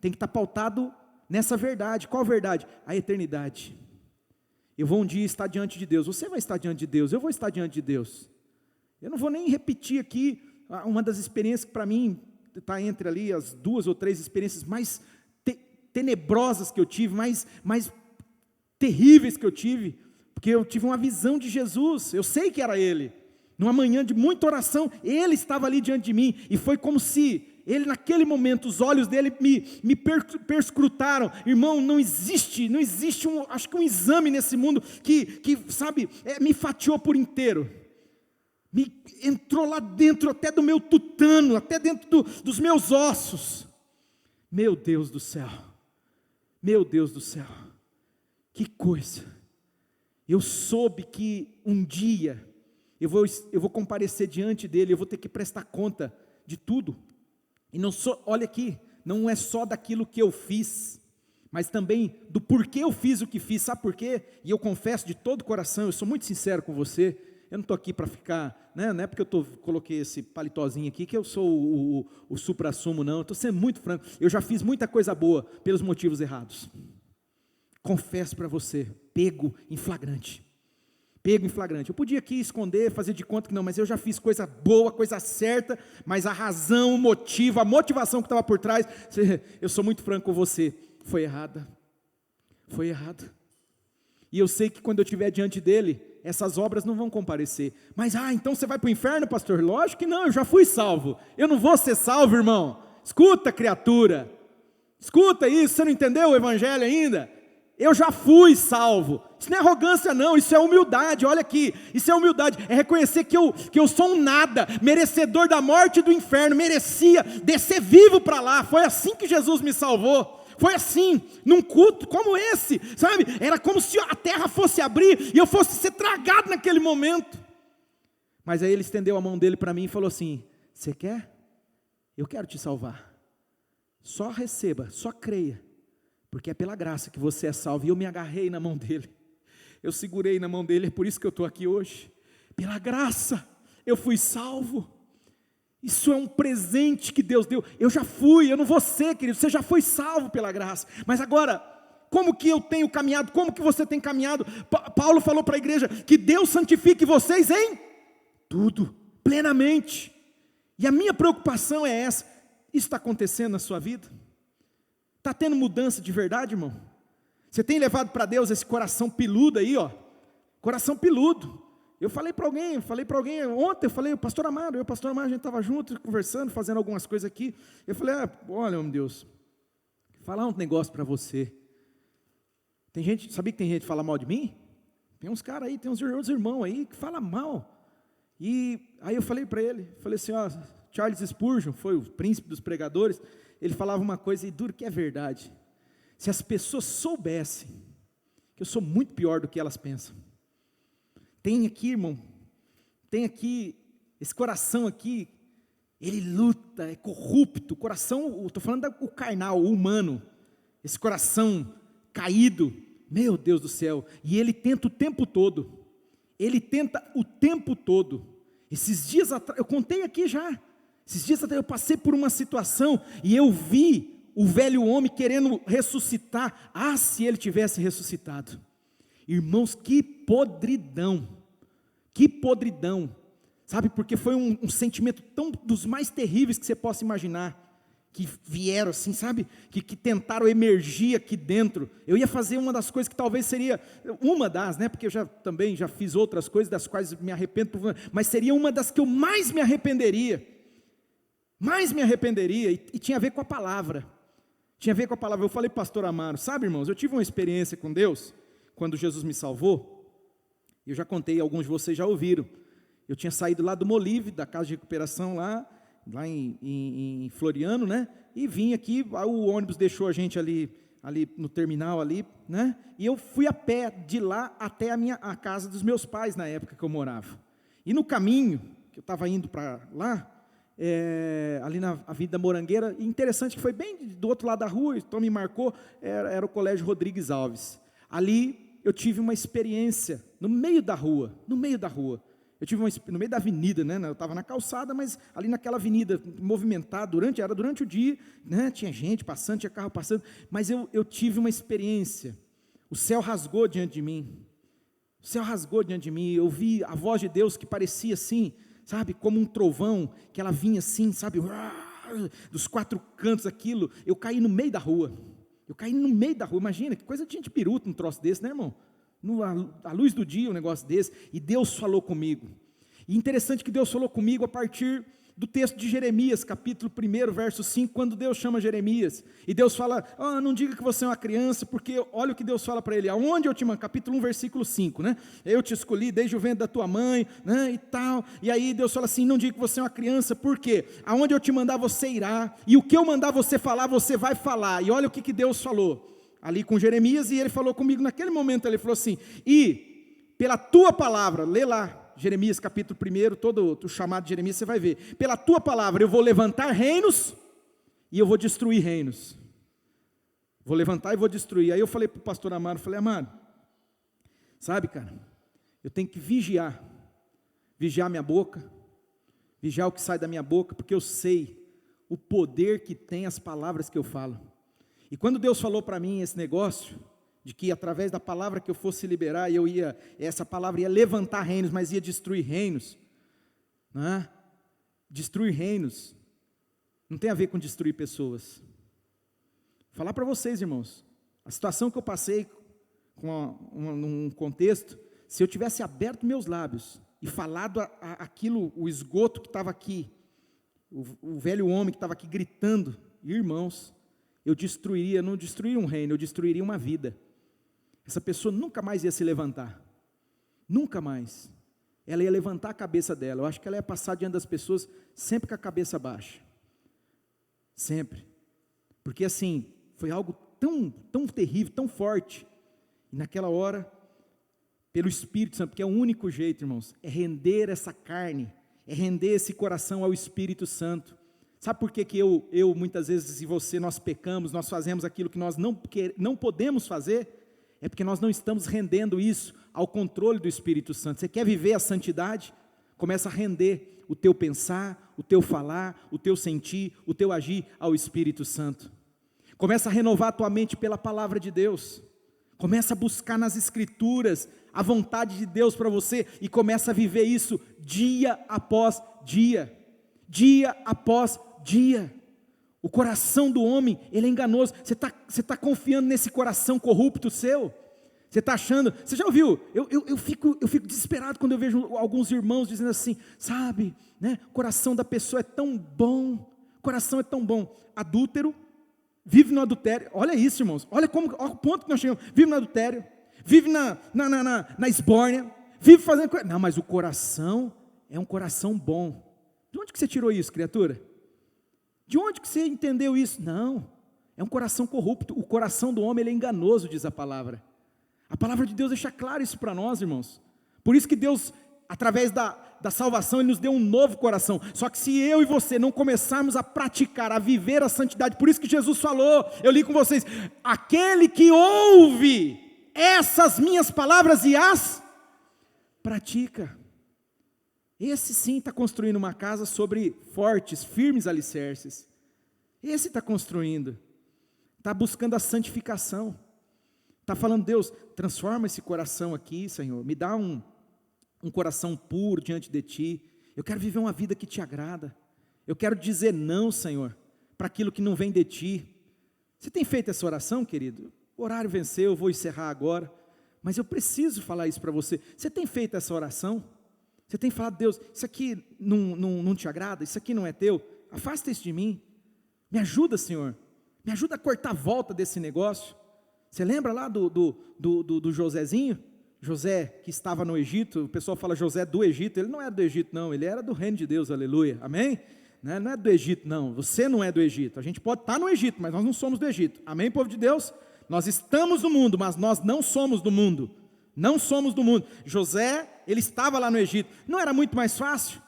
tem que estar pautado nessa verdade. Qual verdade? A eternidade. Eu vou um dia estar diante de Deus, você vai estar diante de Deus, eu vou estar diante de Deus. Eu não vou nem repetir aqui, uma das experiências que para mim, está entre ali as 2 ou 3 experiências mais tenebrosas que eu tive, mais terríveis que eu tive, porque eu tive uma visão de Jesus, eu sei que era Ele, numa manhã de muita oração, Ele estava ali diante de mim, e foi como se Ele naquele momento, os olhos dele me perscrutaram. Irmão, não existe acho que um exame nesse mundo, que sabe, me fatiou por inteiro, me entrou lá dentro, até do meu tutano, até dentro dos meus ossos. Meu Deus do céu, que coisa. Eu soube que um dia eu vou comparecer diante dele, eu vou ter que prestar conta de tudo. E olha aqui, não é só daquilo que eu fiz, mas também do porquê eu fiz o que fiz. Sabe por quê? E eu confesso de todo o coração, eu sou muito sincero com você. Eu não estou aqui para ficar, né? Não é porque coloquei esse paletózinho aqui que eu sou o supra-sumo, não. Eu estou sendo muito franco. Eu já fiz muita coisa boa pelos motivos errados. Confesso para você, pego em flagrante. Eu podia aqui esconder, fazer de conta que não, mas eu já fiz coisa boa, coisa certa, mas a razão, o motivo, a motivação que estava por trás, eu sou muito franco com você, foi errada. E eu sei que quando eu estiver diante dele, essas obras não vão comparecer. Mas, então você vai para o inferno, pastor? Lógico que não, eu já fui salvo. Eu não vou ser salvo, irmão. Escuta, criatura. Escuta isso, você não entendeu o evangelho ainda? Eu já fui salvo. Isso não é arrogância não, isso é humildade. Olha aqui, isso é humildade, é reconhecer que eu sou um nada, merecedor da morte e do inferno, merecia descer vivo para lá. Foi assim que Jesus me salvou. Foi assim, num culto como esse, sabe? Era como se a terra fosse abrir e eu fosse ser tragado naquele momento. Mas aí ele estendeu a mão dele para mim e falou assim: você quer? Eu quero te salvar. Só receba, só creia. porque é pela graça que você é salvo, e eu me agarrei na mão dele, eu segurei na mão dele, é por isso que eu estou aqui hoje, pela graça, eu fui salvo. Isso é um presente que Deus deu. Eu já fui, eu não vou ser, querido, você já foi salvo pela graça, mas agora, como que eu tenho caminhado, como que você tem caminhado? Paulo falou para a igreja, que Deus santifique vocês em tudo, plenamente, e a minha preocupação é essa. Isso está acontecendo na sua vida? Está tendo mudança de verdade, irmão? Você tem levado para Deus esse coração piludo aí, ó, coração piludo. Eu falei para alguém ontem, o pastor Amaro, a gente estava junto, conversando, fazendo algumas coisas aqui, eu falei, olha, meu Deus, falar um negócio para você, tem gente, sabia que tem gente que fala mal de mim? Tem uns caras aí, tem uns outros irmãos aí, que falam mal, e aí eu falei para ele, falei assim, ó, Charles Spurgeon, foi o príncipe dos pregadores, ele falava uma coisa, e duro que é verdade, se as pessoas soubessem, que eu sou muito pior do que elas pensam, tem aqui, irmão, esse coração aqui, ele luta, é corrupto, o coração, estou falando do carnal, o humano, esse coração caído, meu Deus do céu, e ele tenta o tempo todo, esses dias atrás, eu contei aqui já, esses dias atrás eu passei por uma situação, e eu vi o velho homem querendo ressuscitar, se ele tivesse ressuscitado, irmãos, que podridão, sabe, porque foi um sentimento tão dos mais terríveis que você possa imaginar, que vieram assim, sabe, que tentaram emergir aqui dentro. Eu ia fazer uma das coisas que talvez seria, porque eu também já fiz outras coisas, das quais me arrependo, mas seria uma das que eu mais me arrependeria, e tinha a ver com a palavra, eu falei para o pastor Amaro, sabe, irmãos, eu tive uma experiência com Deus, quando Jesus me salvou, eu já contei, alguns de vocês já ouviram, eu tinha saído lá do Molive, da casa de recuperação lá em Floriano, né, e vim aqui, o ônibus deixou a gente ali no terminal ali, né, e eu fui a pé de lá até a casa dos meus pais, na época que eu morava, e no caminho, que eu estava indo para lá, ali na Avenida Morangueira, interessante que foi bem do outro lado da rua, então me marcou, era o Colégio Rodrigues Alves, ali eu tive uma experiência, no meio da rua, no meio da avenida, né, eu estava na calçada, mas ali naquela avenida, movimentada, era durante o dia, né, tinha gente passando, tinha carro passando, mas eu tive uma experiência, o céu rasgou diante de mim, eu vi a voz de Deus que parecia assim, sabe, como um trovão, que ela vinha assim, sabe, dos quatro cantos aquilo, eu caí no meio da rua, imagina, que coisa de gente piruta, um troço desse, né, irmão? À luz do dia, um negócio desse, e Deus falou comigo, e interessante que Deus falou comigo a partir do texto de Jeremias, capítulo 1, verso 5, quando Deus chama Jeremias, e Deus fala, não diga que você é uma criança, porque olha o que Deus fala para ele, aonde eu te mando, capítulo 1, versículo 5, né, eu te escolhi desde o ventre da tua mãe, né, e tal, e aí Deus fala assim, não diga que você é uma criança, porque aonde eu te mandar você irá, e o que eu mandar você falar, você vai falar, e olha o que Deus falou, ali com Jeremias, e ele falou comigo naquele momento, ele falou assim, e pela tua palavra, lê lá, Jeremias capítulo 1, todo o chamado de Jeremias, você vai ver, pela tua palavra eu vou levantar reinos, e eu vou destruir reinos, vou levantar e vou destruir, aí eu falei para o pastor Amaro, Amaro, sabe cara, eu tenho que vigiar minha boca, vigiar o que sai da minha boca, porque eu sei o poder que tem as palavras que eu falo, e quando Deus falou para mim esse negócio, de que através da palavra que eu fosse liberar, essa palavra ia levantar reinos, mas ia destruir reinos, né? Destruir reinos, não tem a ver com destruir pessoas, falar para vocês irmãos, a situação que eu passei, num contexto, se eu tivesse aberto meus lábios, e falado aquilo, o esgoto que estava aqui, o velho homem que estava aqui gritando, irmãos, eu não destruiria um reino, eu destruiria uma vida, essa pessoa nunca mais ia se levantar, nunca mais, ela ia levantar a cabeça dela, eu acho que ela ia passar diante das pessoas, sempre com a cabeça baixa, sempre, porque assim, foi algo tão terrível, tão forte, e naquela hora, pelo Espírito Santo, porque é o único jeito irmãos, é render essa carne, é render esse coração ao Espírito Santo, Sabe por que eu muitas vezes e você, nós pecamos, nós fazemos aquilo que nós não podemos fazer? É porque nós não estamos rendendo isso ao controle do Espírito Santo. Você quer viver a santidade? Começa a render o teu pensar, o teu falar, o teu sentir, o teu agir ao Espírito Santo. Começa a renovar a tua mente pela palavra de Deus. Começa a buscar nas Escrituras a vontade de Deus para você e começa a viver isso dia após dia. Dia após dia. O coração do homem, ele é enganoso. Você tá confiando nesse coração corrupto seu? Você está achando? Você já ouviu? Eu fico desesperado quando eu vejo alguns irmãos dizendo assim, sabe, né? O coração da pessoa é tão bom. O coração é tão bom. Adúltero, vive no adultério. Olha isso, irmãos. Olha o ponto que nós chegamos. Vive no adultério. Vive na esbórnia. Vive fazendo coisa. Não, mas o coração é um coração bom. De onde que você tirou isso, criatura? De onde que você entendeu isso? Não, é um coração corrupto. O coração do homem ele é enganoso, diz a palavra. A palavra de Deus deixa claro isso para nós, irmãos. Por isso que Deus, através da salvação, Ele nos deu um novo coração. Só que se eu e você não começarmos a praticar, a viver a santidade, por isso que Jesus falou, eu li com vocês, aquele que ouve essas minhas palavras e as pratica, esse sim está construindo uma casa sobre fortes, firmes alicerces. Esse está construindo, está buscando a santificação, está falando, Deus, transforma esse coração aqui, Senhor, me dá um coração puro diante de Ti, eu quero viver uma vida que Te agrada, eu quero dizer não, Senhor, para aquilo que não vem de Ti. Você tem feito essa oração, querido? O horário venceu, eu vou encerrar agora, mas eu preciso falar isso para você. Você tem feito essa oração? Você tem falado, Deus, isso aqui não te agrada, isso aqui não é teu, afasta isso de mim, me ajuda, Senhor, me ajuda a cortar a volta desse negócio. Você lembra lá do Josézinho? José que estava no Egito, o pessoal fala José do Egito, ele não era do Egito não, ele era do reino de Deus, aleluia, amém? Não é do Egito não, você não é do Egito, a gente pode estar no Egito, mas nós não somos do Egito, amém, povo de Deus? Nós estamos no mundo, mas nós não somos do mundo. Não somos do mundo. José, ele estava lá no Egito. Não era muito mais fácil?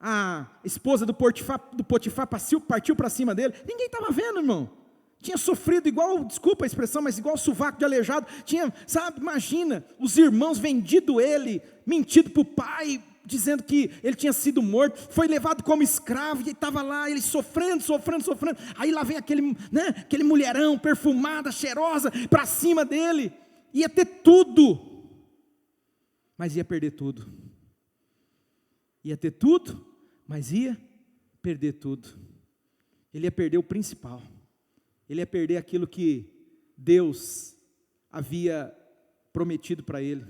A esposa do Potifar partiu para cima dele. Ninguém estava vendo, irmão. Tinha sofrido igual, desculpa a expressão, mas igual sovaco de aleijado. Tinha, sabe, imagina, os irmãos vendido ele, mentido para o pai, dizendo que ele tinha sido morto. Foi levado como escravo e estava lá, ele sofrendo. Aí lá vem aquele mulherão perfumada, cheirosa, para cima dele. Ia ter tudo. Mas ia perder tudo. Ia ter tudo, mas ia perder tudo. Ele ia perder o principal. Ele ia perder aquilo que Deus havia prometido para ele.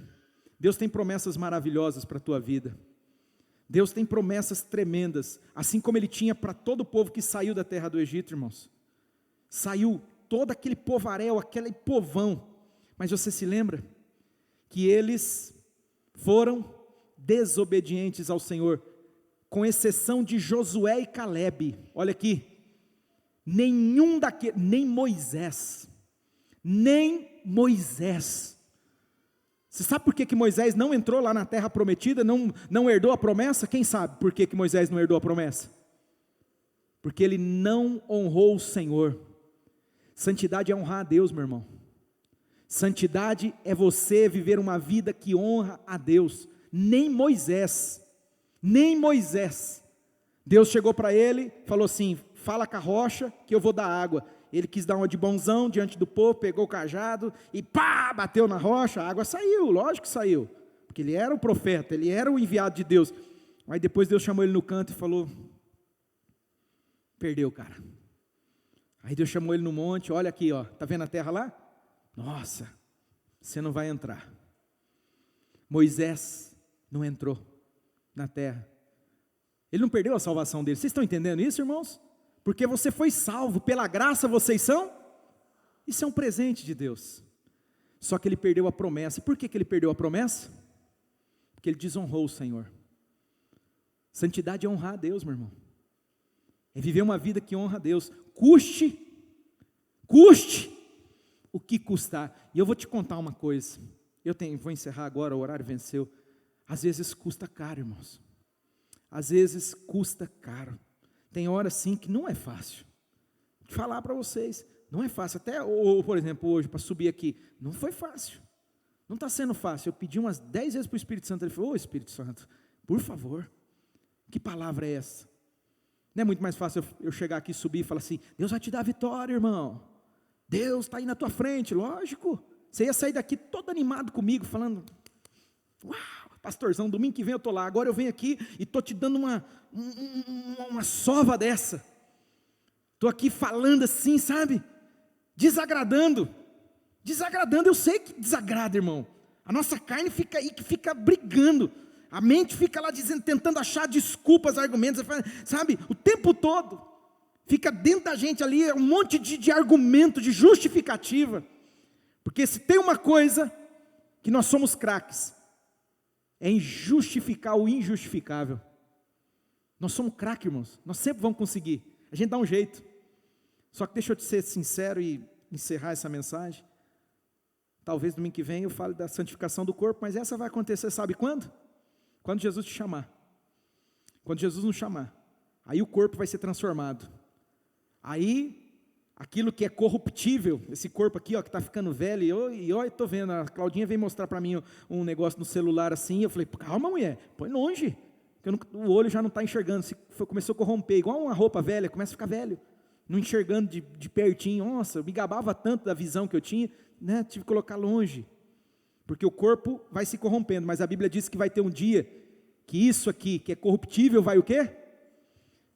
Deus tem promessas maravilhosas para a tua vida. Deus tem promessas tremendas, assim como Ele tinha para todo o povo que saiu da terra do Egito, irmãos. Saiu todo aquele povaréu, aquele povão. Mas você se lembra que eles foram desobedientes ao Senhor, com exceção de Josué e Calebe. Olha aqui, nem Moisés. Você sabe por que Moisés não entrou lá na terra prometida, não herdou a promessa? Quem sabe por que Moisés não herdou a promessa? Porque ele não honrou o Senhor. Santidade é honrar a Deus, meu irmão. Santidade é você viver uma vida que honra a Deus. Nem Moisés, Deus chegou para ele, falou assim, fala com a rocha que eu vou dar água. Ele quis dar uma de bonzão diante do povo, pegou o cajado e pá, bateu na rocha, a água saiu, lógico que saiu, porque ele era o profeta, ele era o enviado de Deus. Aí depois Deus chamou ele no canto e falou, perdeu, cara. Aí Deus chamou ele no monte, olha aqui, ó, tá vendo a terra lá? Nossa, você não vai entrar. Moisés não entrou na terra. Ele não perdeu a salvação dele. Vocês estão entendendo isso, irmãos? Porque você foi salvo, pela graça vocês são? Isso é um presente de Deus. Só que ele perdeu a promessa. Por que ele perdeu a promessa? Porque ele desonrou o Senhor. Santidade é honrar a Deus, meu irmão. É viver uma vida que honra a Deus. Custe o que custar. E eu vou te contar uma coisa. Vou encerrar agora, o horário venceu. Às vezes custa caro, irmãos. Às vezes custa caro. Tem hora sim que não é fácil. Vou falar para vocês, não é fácil. Até, ou, por exemplo, hoje, para subir aqui, não foi fácil. Não está sendo fácil. Eu pedi umas 10 vezes para o Espírito Santo, ele falou: ô Espírito Santo, por favor, que palavra é essa? Não é muito mais fácil eu chegar aqui, subir e falar assim: Deus vai te dar a vitória, irmão. Deus está aí na tua frente, lógico. Você ia sair daqui todo animado comigo, falando: uau, pastorzão, domingo que vem eu estou lá. Agora eu venho aqui e estou te dando uma sova dessa. Estou aqui falando assim, sabe? Desagradando, eu sei que desagrada, irmão. A nossa carne fica aí, que fica brigando. A mente fica lá dizendo, tentando achar desculpas, argumentos, sabe? O tempo todo. Fica dentro da gente ali um monte de argumento, de justificativa. Porque se tem uma coisa que nós somos craques, é em justificar o injustificável. Nós somos craques, irmãos. Nós sempre vamos conseguir. A gente dá um jeito. Só que deixa eu te ser sincero e encerrar essa mensagem. Talvez domingo que vem eu fale da santificação do corpo, mas essa vai acontecer, sabe quando? Quando Jesus te chamar. Quando Jesus nos chamar. Aí o corpo vai ser transformado. Aí, aquilo que é corruptível, esse corpo aqui, ó, que está ficando velho, e eu estou vendo, a Claudinha veio mostrar para mim um negócio no celular assim, eu falei: calma, mulher, põe longe, porque o olho já não está enxergando, começou a corromper, igual uma roupa velha, começa a ficar velho, não enxergando de pertinho. Nossa, eu me gabava tanto da visão que eu tinha, né, tive que colocar longe, porque o corpo vai se corrompendo, mas a Bíblia diz que vai ter um dia, que isso aqui, que é corruptível, vai o quê?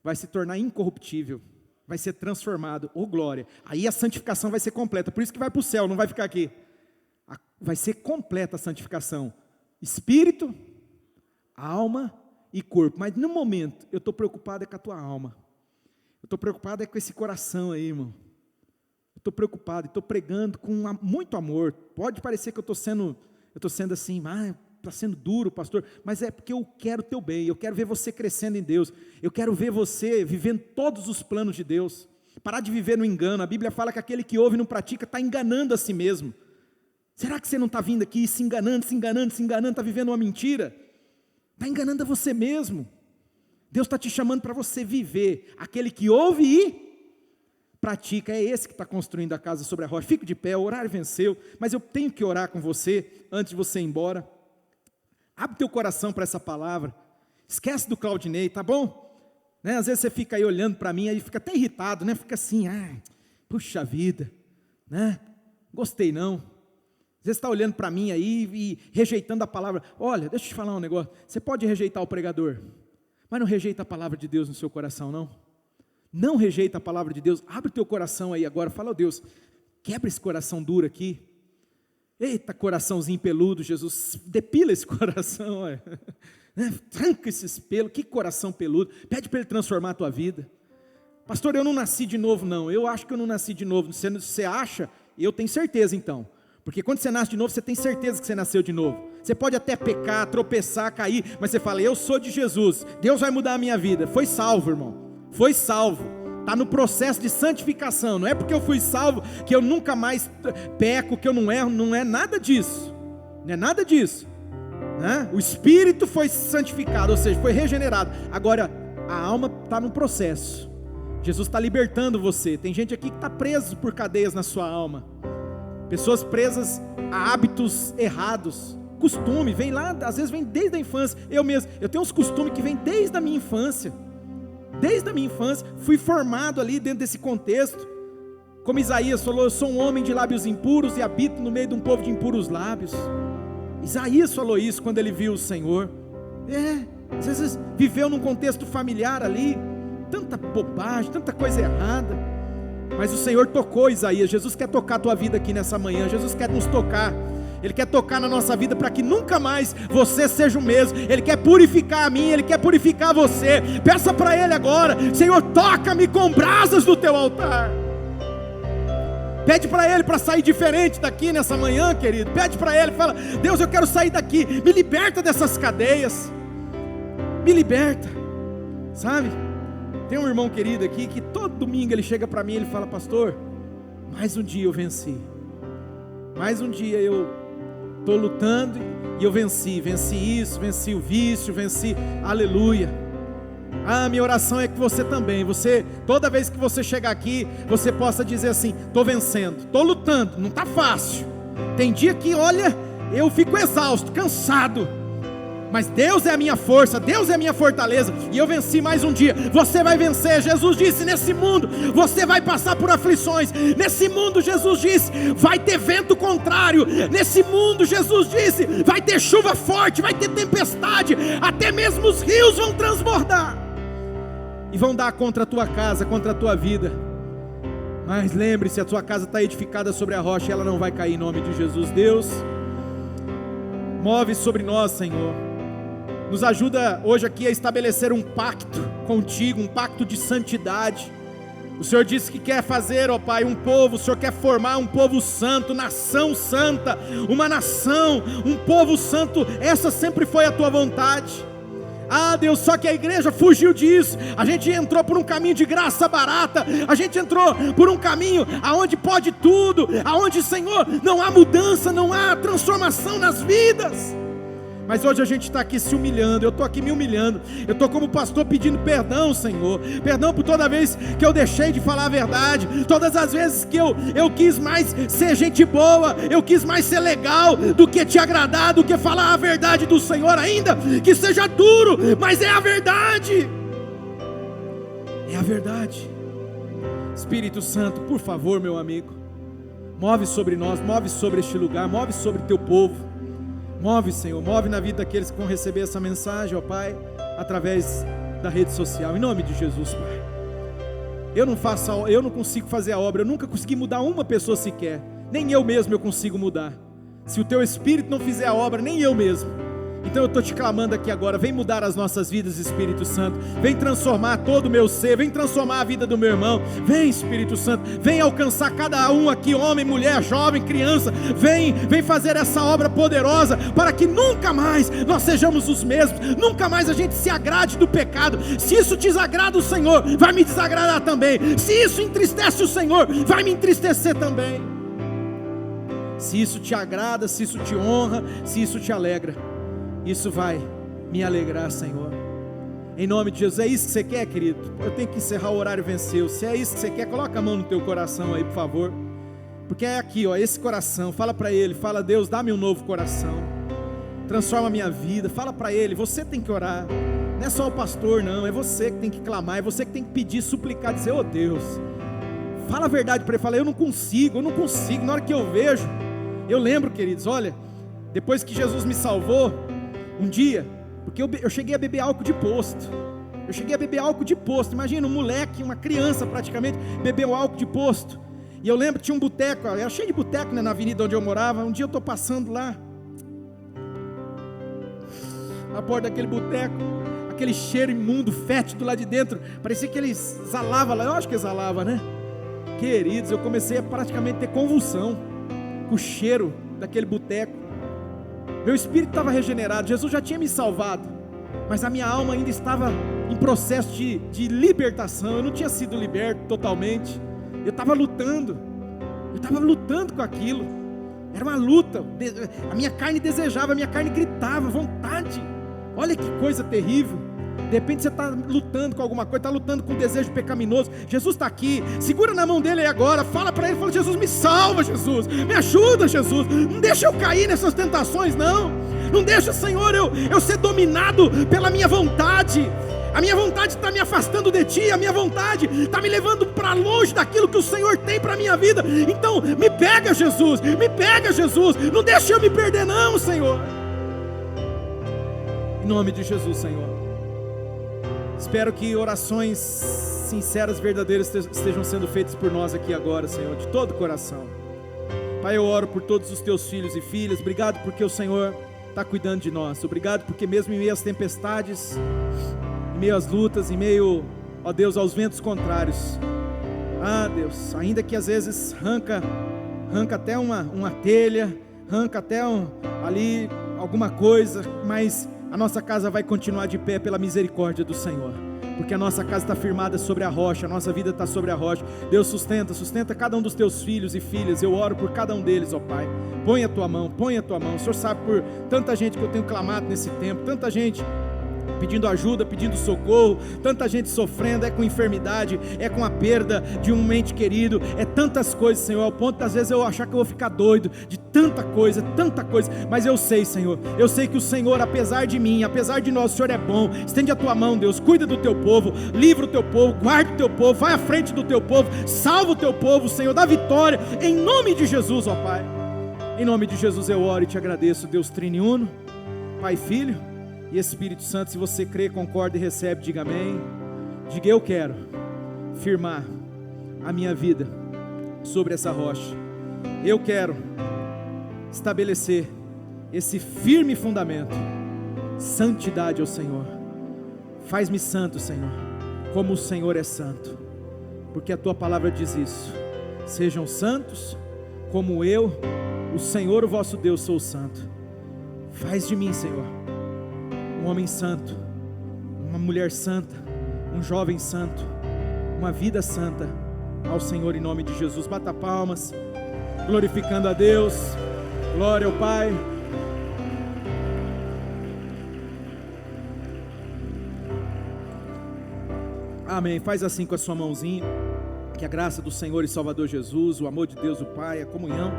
Vai se tornar incorruptível, vai ser transformado, oh glória, aí a santificação vai ser completa, por isso que vai para o céu, não vai ficar aqui, vai ser completa a santificação, espírito, alma e corpo. Mas no momento, eu estou preocupado com a tua alma, eu estou preocupado com esse coração aí, irmão, eu estou preocupado, estou pregando com muito amor. Pode parecer que eu estou sendo assim, está sendo duro, pastor, mas é porque eu quero o teu bem, eu quero ver você crescendo em Deus, eu quero ver você vivendo todos os planos de Deus, parar de viver no engano. A Bíblia fala que aquele que ouve e não pratica, está enganando a si mesmo. Será que você não está vindo aqui se enganando, está vivendo uma mentira? Está enganando a você mesmo. Deus está te chamando para você viver, aquele que ouve e pratica, é esse que está construindo a casa sobre a rocha. Fique de pé, o horário venceu, mas eu tenho que orar com você, antes de você ir embora. Abre teu coração para essa palavra, esquece do Claudinei, tá bom? Né? Às vezes você fica aí olhando para mim, aí fica até irritado, né? Fica assim, puxa vida, né? Gostei não. Às vezes está olhando para mim aí e rejeitando a palavra. Olha, deixa eu te falar um negócio, você pode rejeitar o pregador, mas não rejeita a palavra de Deus no seu coração, não. Não rejeita a palavra de Deus. Abre teu coração aí agora, fala: ó Deus, quebra esse coração duro aqui. Eita, coraçãozinho peludo, Jesus, depila esse coração, tranca esses pelos, que coração peludo, pede para Ele transformar a tua vida. Pastor, eu não nasci de novo não, eu acho que eu não nasci de novo. Você acha? Eu tenho certeza então, porque quando você nasce de novo, você tem certeza que você nasceu de novo. Você pode até pecar, tropeçar, cair, mas você fala: eu sou de Jesus, Deus vai mudar a minha vida. Foi salvo, irmão, foi salvo. Está no processo de santificação. Não é porque eu fui salvo que eu nunca mais peco, que eu não erro. Não é nada disso. Não é nada disso, né? O espírito foi santificado, ou seja, foi regenerado. Agora a alma está no processo. Jesus está libertando você. Tem gente aqui que está preso por cadeias na sua alma. Pessoas presas a hábitos errados. Costume, vem lá, às vezes vem desde a infância. Eu tenho uns costumes que vêm desde a minha infância. Desde a minha infância, fui formado ali dentro desse contexto, como Isaías falou: eu sou um homem de lábios impuros e habito no meio de um povo de impuros lábios. Isaías falou isso quando ele viu o Senhor. Às vezes viveu num contexto familiar ali, tanta bobagem, tanta coisa errada, mas o Senhor tocou Isaías. Jesus quer tocar a tua vida aqui nessa manhã, Jesus quer nos tocar. Ele quer tocar na nossa vida para que nunca mais você seja o mesmo. Ele quer purificar a mim, Ele quer purificar você. Peça para Ele agora: Senhor, toca-me com brasas do Teu altar. Pede para Ele para sair diferente daqui nessa manhã, querido. Pede para Ele, fala: Deus, eu quero sair daqui, me liberta dessas cadeias, me liberta, sabe? Tem um irmão querido aqui, que todo domingo ele chega para mim e ele fala: pastor, mais um dia eu venci, mais um dia eu estou lutando e eu venci isso, venci o vício, venci, aleluia. Minha oração é que você também, toda vez que você chegar aqui, você possa dizer assim: estou vencendo, estou lutando, não está fácil. Tem dia que, olha, eu fico exausto, cansado, mas Deus é a minha força, Deus é a minha fortaleza, e eu venci mais um dia. Você vai vencer. Jesus disse: nesse mundo você vai passar por aflições. Nesse mundo, Jesus disse, vai ter vento contrário. Nesse mundo, Jesus disse, vai ter chuva forte, vai ter tempestade, até mesmo os rios vão transbordar e vão dar contra a tua casa, contra a tua vida. Mas lembre-se, a tua casa está edificada sobre a rocha, e ela não vai cair, em nome de Jesus. Deus, move sobre nós, Senhor. Nos ajuda hoje aqui a estabelecer um pacto contigo, um pacto de santidade. O Senhor disse que quer fazer, ó Pai, um povo. O Senhor quer formar um povo santo, nação santa, uma nação, um povo santo. Essa sempre foi a tua vontade. Deus, só que a igreja fugiu disso. A gente entrou por um caminho de graça barata. A gente entrou por um caminho aonde pode tudo, aonde, Senhor, não há mudança, não há transformação nas vidas. Mas hoje a gente está aqui se humilhando. Eu estou aqui me humilhando. Eu estou como pastor pedindo perdão, Senhor. Perdão por toda vez que eu deixei de falar a verdade. Todas as vezes que eu quis mais ser gente boa, eu quis mais ser legal do que te agradar, do que falar a verdade do Senhor, ainda que seja duro, mas é a verdade. É a verdade. Espírito Santo, por favor, meu amigo, move sobre nós, move sobre este lugar, move sobre teu povo. Move, Senhor, move na vida daqueles que vão receber essa mensagem, ó Pai, através da rede social, em nome de Jesus, Pai. Eu não consigo fazer a obra, eu nunca consegui mudar uma pessoa sequer, nem eu mesmo eu consigo mudar. Se o teu Espírito não fizer a obra, nem eu mesmo. Então eu estou te clamando aqui agora: vem mudar as nossas vidas, Espírito Santo. Vem transformar todo o meu ser, vem transformar a vida do meu irmão. Vem, Espírito Santo, vem alcançar cada um aqui, homem, mulher, jovem, criança. Vem fazer essa obra poderosa, para que nunca mais nós sejamos os mesmos, nunca mais a gente se agrade do pecado. Se isso desagrada o Senhor, vai me desagradar também. Se isso entristece o Senhor, vai me entristecer também. Se isso te agrada, se isso te honra, se isso te alegra, isso vai me alegrar, Senhor. Em nome de Jesus. É isso que você quer, querido? Eu tenho que encerrar, o horário venceu. Se é isso que você quer, coloca a mão no teu coração aí, por favor. Porque é aqui, ó, esse coração. Fala para Ele, fala: Deus, dá-me um novo coração, transforma a minha vida. Fala para Ele, você tem que orar. Não é só o pastor, não, é você que tem que clamar, é você que tem que pedir, suplicar, dizer: oh Deus, fala a verdade para Ele. Fala: eu não consigo. Na hora que eu vejo, eu lembro, queridos, olha, depois que Jesus me salvou, um dia, porque eu cheguei a beber álcool de posto. Imagina, um moleque, uma criança praticamente, bebeu álcool de posto. E eu lembro que tinha um boteco, era cheio de boteco, né, na avenida onde eu morava. Um dia eu estou passando lá, na porta daquele boteco, aquele cheiro imundo, fétido lá de dentro, parecia que ele exalava lá. Eu acho que exalava, né? Queridos, eu comecei a praticamente ter convulsão com o cheiro daquele boteco. Meu espírito estava regenerado, Jesus já tinha me salvado, mas a minha alma ainda estava em processo de libertação. Eu não tinha sido liberto totalmente. Eu estava lutando com aquilo. Era uma luta. A minha carne desejava, a minha carne gritava, vontade. Olha que coisa terrível. De repente você está lutando com alguma coisa, está lutando com um desejo pecaminoso. Jesus está aqui, segura na mão dele aí agora, fala para ele, fala: Jesus, me salva, Jesus, me ajuda, Jesus, não deixa eu cair nessas tentações, não deixa, Senhor, eu ser dominado pela minha vontade. A minha vontade está me afastando de Ti, a minha vontade está me levando para longe daquilo que o Senhor tem para a minha vida. Então me pega, Jesus, não deixa eu me perder, não, Senhor. Em nome de Jesus, Senhor. Espero que orações sinceras, verdadeiras estejam sendo feitas por nós aqui agora, Senhor, de todo o coração. Pai, eu oro por todos os Teus filhos e filhas. Obrigado porque o Senhor está cuidando de nós. Obrigado porque mesmo em meio às tempestades, em meio às lutas, em meio, ó Deus, aos ventos contrários, Deus, ainda que às vezes arranca até uma telha, arranca até ali alguma coisa, mas a nossa casa vai continuar de pé pela misericórdia do Senhor, porque a nossa casa está firmada sobre a rocha, a nossa vida está sobre a rocha. Deus, sustenta cada um dos Teus filhos e filhas. Eu oro por cada um deles, ó Pai. Põe a Tua mão. O Senhor sabe por tanta gente que eu tenho clamado nesse tempo, tanta gente pedindo ajuda, pedindo socorro, tanta gente sofrendo, é com enfermidade, é com a perda de um ente querido, é tantas coisas, Senhor, ao ponto das vezes eu achar que eu vou ficar doido, de tanta coisa, mas eu sei, Senhor, eu sei que o Senhor, apesar de mim, apesar de nós, o Senhor é bom. Estende a tua mão, Deus, cuida do teu povo, livra o teu povo, guarda o teu povo, vai à frente do teu povo, salva o teu povo, Senhor, dá vitória, em nome de Jesus, ó Pai. Em nome de Jesus eu oro e te agradeço, Deus Triniuno, Pai, Filho e Espírito Santo. Se você crê, concorda e recebe, diga amém. Diga: eu quero firmar a minha vida sobre essa rocha. Eu quero estabelecer esse firme fundamento. Santidade ao Senhor. Faz-me santo, Senhor, como o Senhor é santo, porque a tua palavra diz isso. Sejam santos como eu, o Senhor, o vosso Deus, sou santo. Faz de mim, Senhor, um homem santo, uma mulher santa, um jovem santo, uma vida santa ao Senhor, em nome de Jesus. Bata palmas, glorificando a Deus. Glória ao Pai. Amém. Faz assim com a sua mãozinha. Que a graça do Senhor e Salvador Jesus, o amor de Deus o Pai, a comunhão,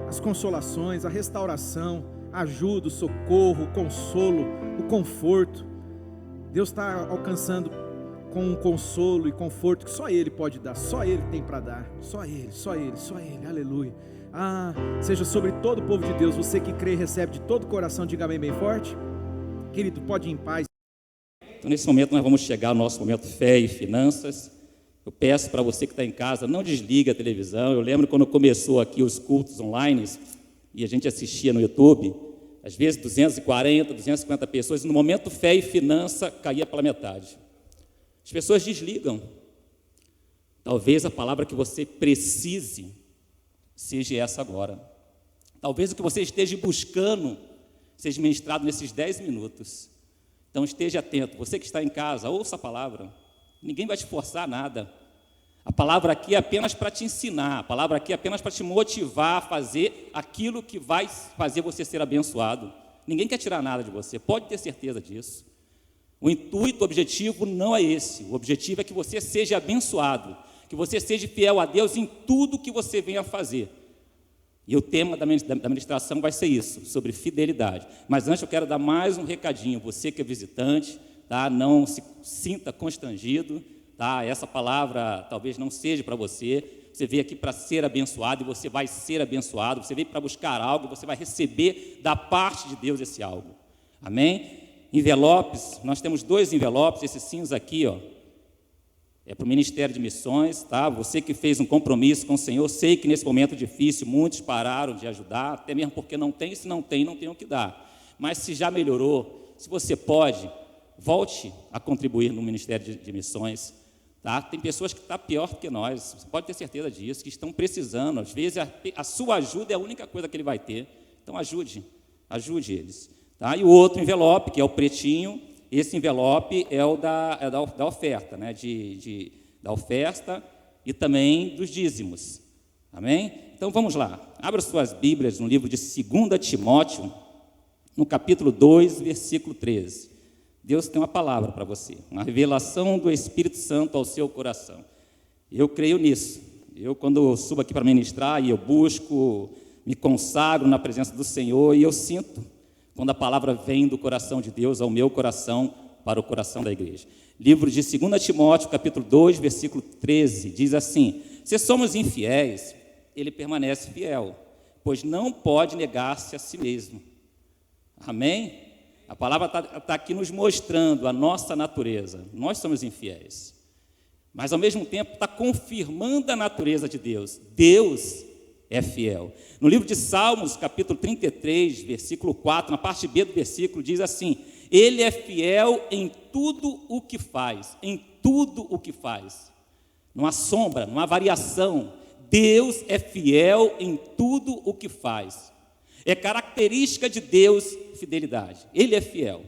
as consolações, a restauração, a ajuda, o socorro, o consolo, o conforto. Deus está alcançando com um consolo e conforto que só Ele pode dar, só Ele tem para dar, só Ele, aleluia. Seja sobre todo o povo de Deus. Você que crê e recebe de todo o coração, diga amém bem forte. Querido, pode ir em paz. Então, nesse momento nós vamos chegar ao nosso momento fé e finanças. Eu peço para você que está em casa, não desliga a televisão. Eu lembro quando começou aqui os cultos online e a gente assistia no YouTube, às vezes 240, 250 pessoas, e no momento fé e finança caía pela metade. As pessoas desligam. Talvez a palavra que você precise seja essa agora. Talvez o que você esteja buscando seja ministrado nesses 10 minutos. Então esteja atento. Você que está em casa, ouça a palavra. Ninguém vai te forçar a nada. A palavra aqui é apenas para te ensinar. A palavra aqui é apenas para te motivar a fazer aquilo que vai fazer você ser abençoado. Ninguém quer tirar nada de você, pode ter certeza disso. O intuito, o objetivo não é esse. O objetivo é que você seja abençoado, que você seja fiel a Deus em tudo que você venha a fazer. E o tema da ministração vai ser isso, sobre fidelidade. Mas antes eu quero dar mais um recadinho. Você que é visitante, tá? Não se sinta constrangido, tá? Essa palavra talvez não seja para você. Você veio aqui para ser abençoado e você vai ser abençoado. Você veio para buscar algo e você vai receber da parte de Deus esse algo. Amém? Envelopes, nós temos 2 envelopes, esse cinza aqui, ó, é para o Ministério de Missões, tá? Você que fez um compromisso com o Senhor, sei que nesse momento difícil muitos pararam de ajudar, até mesmo porque não tem, se não tem o que dar. Mas se já melhorou, se você pode, volte a contribuir no Ministério de Missões, tá? Tem pessoas que estão pior que nós, você pode ter certeza disso, que estão precisando. Às vezes a sua ajuda é a única coisa que ele vai ter. Então ajude eles, tá? E o outro envelope, que é o pretinho, esse envelope é o da oferta, né? Da oferta e também dos dízimos. Amém? Então vamos lá. Abra suas Bíblias no livro de 2 Timóteo, no capítulo 2, versículo 13. Deus tem uma palavra para você, uma revelação do Espírito Santo ao seu coração. Eu creio nisso. Eu, quando subo aqui para ministrar, e eu busco, me consagro na presença do Senhor, e eu sinto quando a palavra vem do coração de Deus ao meu coração, para o coração da igreja. Livro de 2 Timóteo, capítulo 2, versículo 13, diz assim: se somos infiéis, ele permanece fiel, pois não pode negar-se a si mesmo. Amém? A palavra está aqui nos mostrando a nossa natureza. Nós somos infiéis, mas ao mesmo tempo está confirmando a natureza de Deus. Deus é fiel. No livro de Salmos, capítulo 33, versículo 4, na parte B do versículo, diz assim: ele é fiel em tudo o que faz, em tudo o que faz. Não há sombra, não há variação. Deus é fiel em tudo o que faz. É característica de Deus fidelidade. Ele é fiel.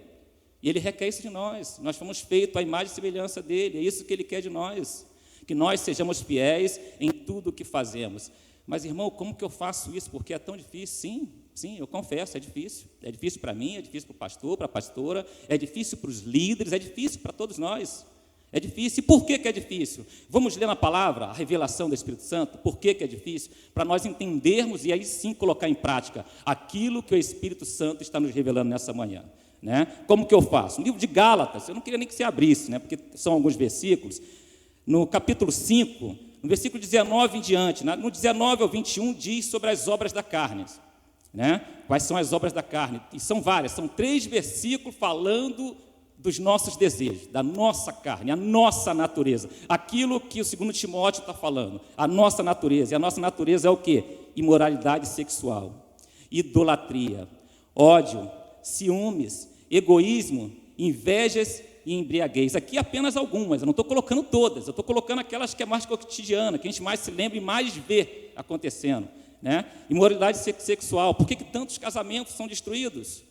E Ele requer isso de nós. Nós fomos feitos à imagem e semelhança dEle. É isso que Ele quer de nós. Que nós sejamos fiéis em tudo o que fazemos. Mas, irmão, como que eu faço isso? Porque é tão difícil. Sim, Sim, eu confesso, é difícil. É difícil para mim, é difícil para o pastor, para a pastora, é difícil para os líderes, é difícil para todos nós. É difícil. E por que é difícil? Vamos ler na palavra a revelação do Espírito Santo. Por que é difícil? Para nós entendermos e aí sim colocar em prática aquilo que o Espírito Santo está nos revelando nessa manhã. Né? Como que eu faço? No livro de Gálatas, eu não queria nem que você abrisse, né? Porque são alguns versículos. No capítulo 5, no versículo 19 em diante, no 19 ao 21, diz sobre as obras da carne. Né? Quais são as obras da carne? E são várias, são 3 versículos falando dos nossos desejos, da nossa carne, a nossa natureza, aquilo que o 2 Timóteo está falando, a nossa natureza. E a nossa natureza é o quê? Imoralidade sexual, idolatria, ódio, ciúmes, egoísmo, invejas e embriaguez. Aqui apenas algumas, eu não estou colocando todas, eu estou colocando aquelas que é mais cotidiana, que a gente mais se lembra e mais vê acontecendo. Né? Imoralidade sexual, por que tantos casamentos são destruídos?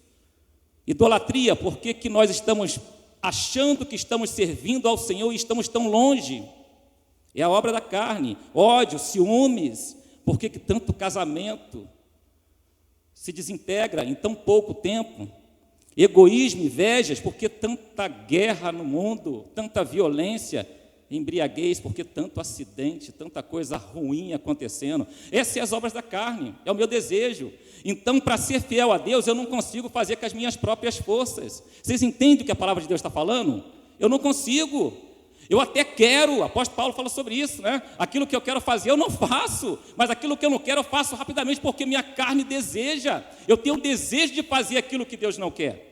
Idolatria, por que nós estamos achando que estamos servindo ao Senhor e estamos tão longe? É a obra da carne. Ódio, ciúmes, por que tanto casamento se desintegra em tão pouco tempo? Egoísmo, invejas, por que tanta guerra no mundo, tanta violência? Embriaguez, porque tanto acidente, tanta coisa ruim acontecendo. Essas são as obras da carne, é o meu desejo. Então, para ser fiel a Deus, eu não consigo fazer com as minhas próprias forças. Vocês entendem o que a palavra de Deus está falando? Eu não consigo. Eu até quero, o apóstolo Paulo fala sobre isso, né? Aquilo que eu quero fazer, eu não faço, mas aquilo que eu não quero, eu faço rapidamente, porque minha carne deseja. Eu tenho o desejo de fazer aquilo que Deus não quer.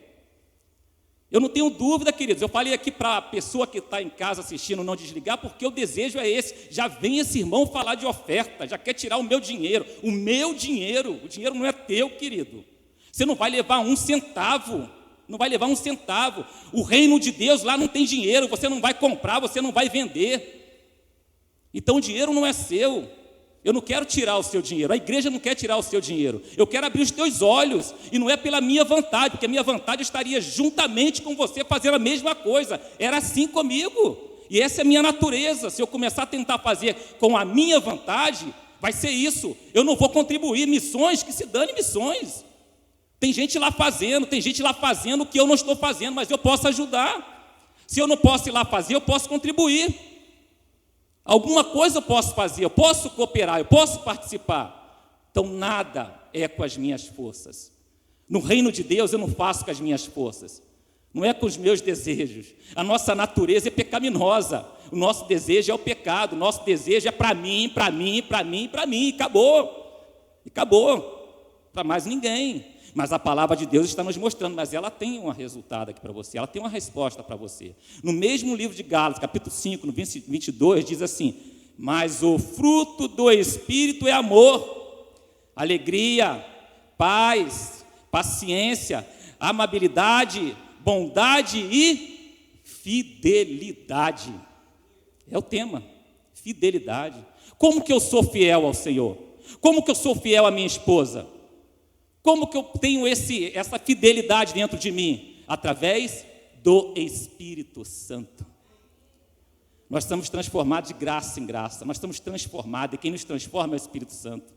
Eu não tenho dúvida, queridos, eu falei aqui para a pessoa que está em casa assistindo não desligar, porque o desejo é esse. Já vem esse irmão falar de oferta, já quer tirar o meu dinheiro. O dinheiro não é teu, querido. Você não vai levar um centavo, não vai levar um centavo. O reino de Deus lá não tem dinheiro, você não vai comprar, você não vai vender. Então o dinheiro não é seu. Eu não quero tirar o seu dinheiro, a igreja não quer tirar o seu dinheiro. Eu quero abrir os teus olhos, e não é pela minha vontade, porque a minha vontade estaria juntamente com você fazendo a mesma coisa. Era assim comigo, e essa é a minha natureza. Se eu começar a tentar fazer com a minha vontade, vai ser isso. Eu não vou contribuir. Missões, que se dane missões. Tem gente lá fazendo o que eu não estou fazendo, mas eu posso ajudar. Se eu não posso ir lá fazer, eu posso contribuir. Alguma coisa eu posso fazer, eu posso cooperar, eu posso participar. Então, nada é com as minhas forças. No reino de Deus, eu não faço com as minhas forças. Não é com os meus desejos. A nossa natureza é pecaminosa. O nosso desejo é o pecado. O nosso desejo é para mim, para mim, para mim, para mim. E acabou. E acabou. Para mais ninguém. Mas a palavra de Deus está nos mostrando, mas ela tem um resultado aqui para você, ela tem uma resposta para você. No mesmo livro de Gálatas, capítulo 5, no 22, diz assim: mas o fruto do Espírito é amor, alegria, paz, paciência, amabilidade, bondade e fidelidade. É o tema, fidelidade. Como que eu sou fiel ao Senhor? Como que eu sou fiel à minha esposa? Como que eu tenho essa fidelidade dentro de mim? Através do Espírito Santo. Nós estamos transformados de graça em graça. Nós estamos transformados, e quem nos transforma é o Espírito Santo.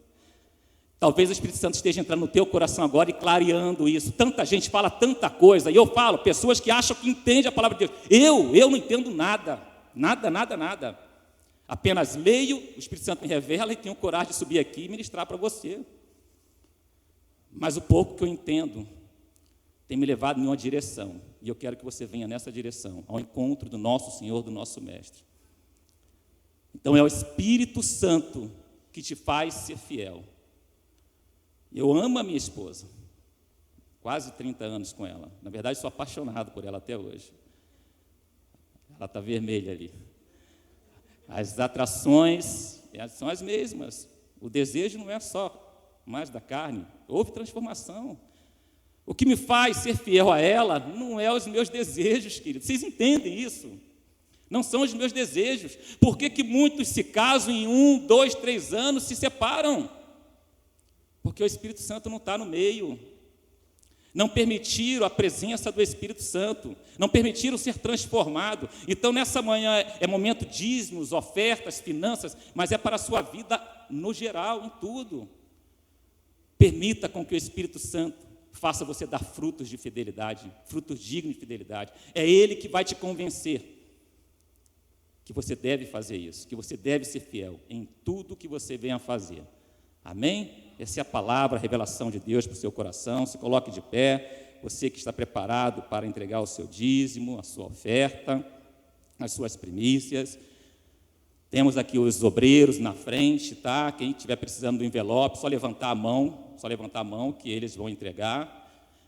Talvez o Espírito Santo esteja entrando no teu coração agora e clareando isso. Tanta gente fala tanta coisa, e eu falo, pessoas que acham que entendem a palavra de Deus. Eu não entendo nada. Nada. Apenas leio, o Espírito Santo me revela e tenho coragem de subir aqui e ministrar para você. Mas o pouco que eu entendo tem me levado em uma direção, e eu quero que você venha nessa direção, ao encontro do nosso Senhor, do nosso Mestre. Então é o Espírito Santo que te faz ser fiel. Eu amo a minha esposa, quase 30 anos com ela, na verdade sou apaixonado por ela até hoje. Ela está vermelha ali. As atrações são as mesmas, o desejo não é só mais da carne, houve transformação. O que me faz ser fiel a ela não é os meus desejos, queridos. Vocês entendem isso? Não são os meus desejos. Por que muitos se casam em 1, 2, 3 anos, se separam? Porque o Espírito Santo não está no meio. Não permitiram a presença do Espírito Santo. Não permitiram ser transformado. Então, nessa manhã é momento de dízimos, ofertas, finanças, mas é para a sua vida no geral, em tudo. Permita com que o Espírito Santo faça você dar frutos de fidelidade, frutos dignos de fidelidade. É Ele que vai te convencer que você deve fazer isso, que você deve ser fiel em tudo que você venha a fazer. Amém? Essa é a palavra, a revelação de Deus para o seu coração. Se coloque de pé, você que está preparado para entregar o seu dízimo, a sua oferta, as suas primícias. Temos aqui os obreiros na frente, tá? Quem estiver precisando do envelope, só levantar a mão que eles vão entregar.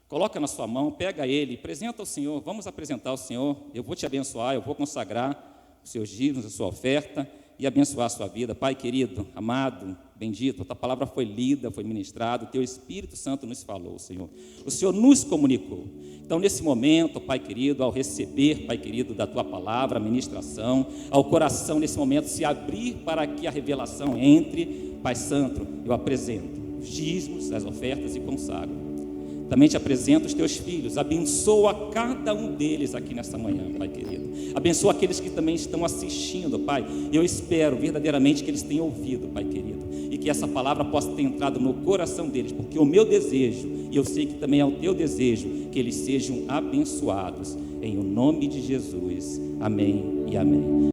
Coloca na sua mão, pega ele, apresenta ao Senhor. Vamos apresentar ao Senhor. Eu vou te abençoar, eu vou consagrar os seus dízimos, a sua oferta e abençoar a sua vida. Pai querido, amado, bendito, a tua palavra foi lida, foi ministrada, o teu Espírito Santo nos falou, Senhor. O Senhor nos comunicou. Então, nesse momento, Pai querido, ao receber, Pai querido, da tua palavra, a ministração, ao coração, nesse momento, se abrir para que a revelação entre, Pai Santo, eu apresento os dízimos, as ofertas e consagro. Também te apresento os teus filhos, abençoa cada um deles aqui nesta manhã, Pai querido. Abençoa aqueles que também estão assistindo, Pai. Eu espero verdadeiramente que eles tenham ouvido, Pai querido, e que essa palavra possa ter entrado no coração deles, porque o meu desejo, e eu sei que também é o teu desejo, que eles sejam abençoados, em o nome de Jesus. Amém e amém.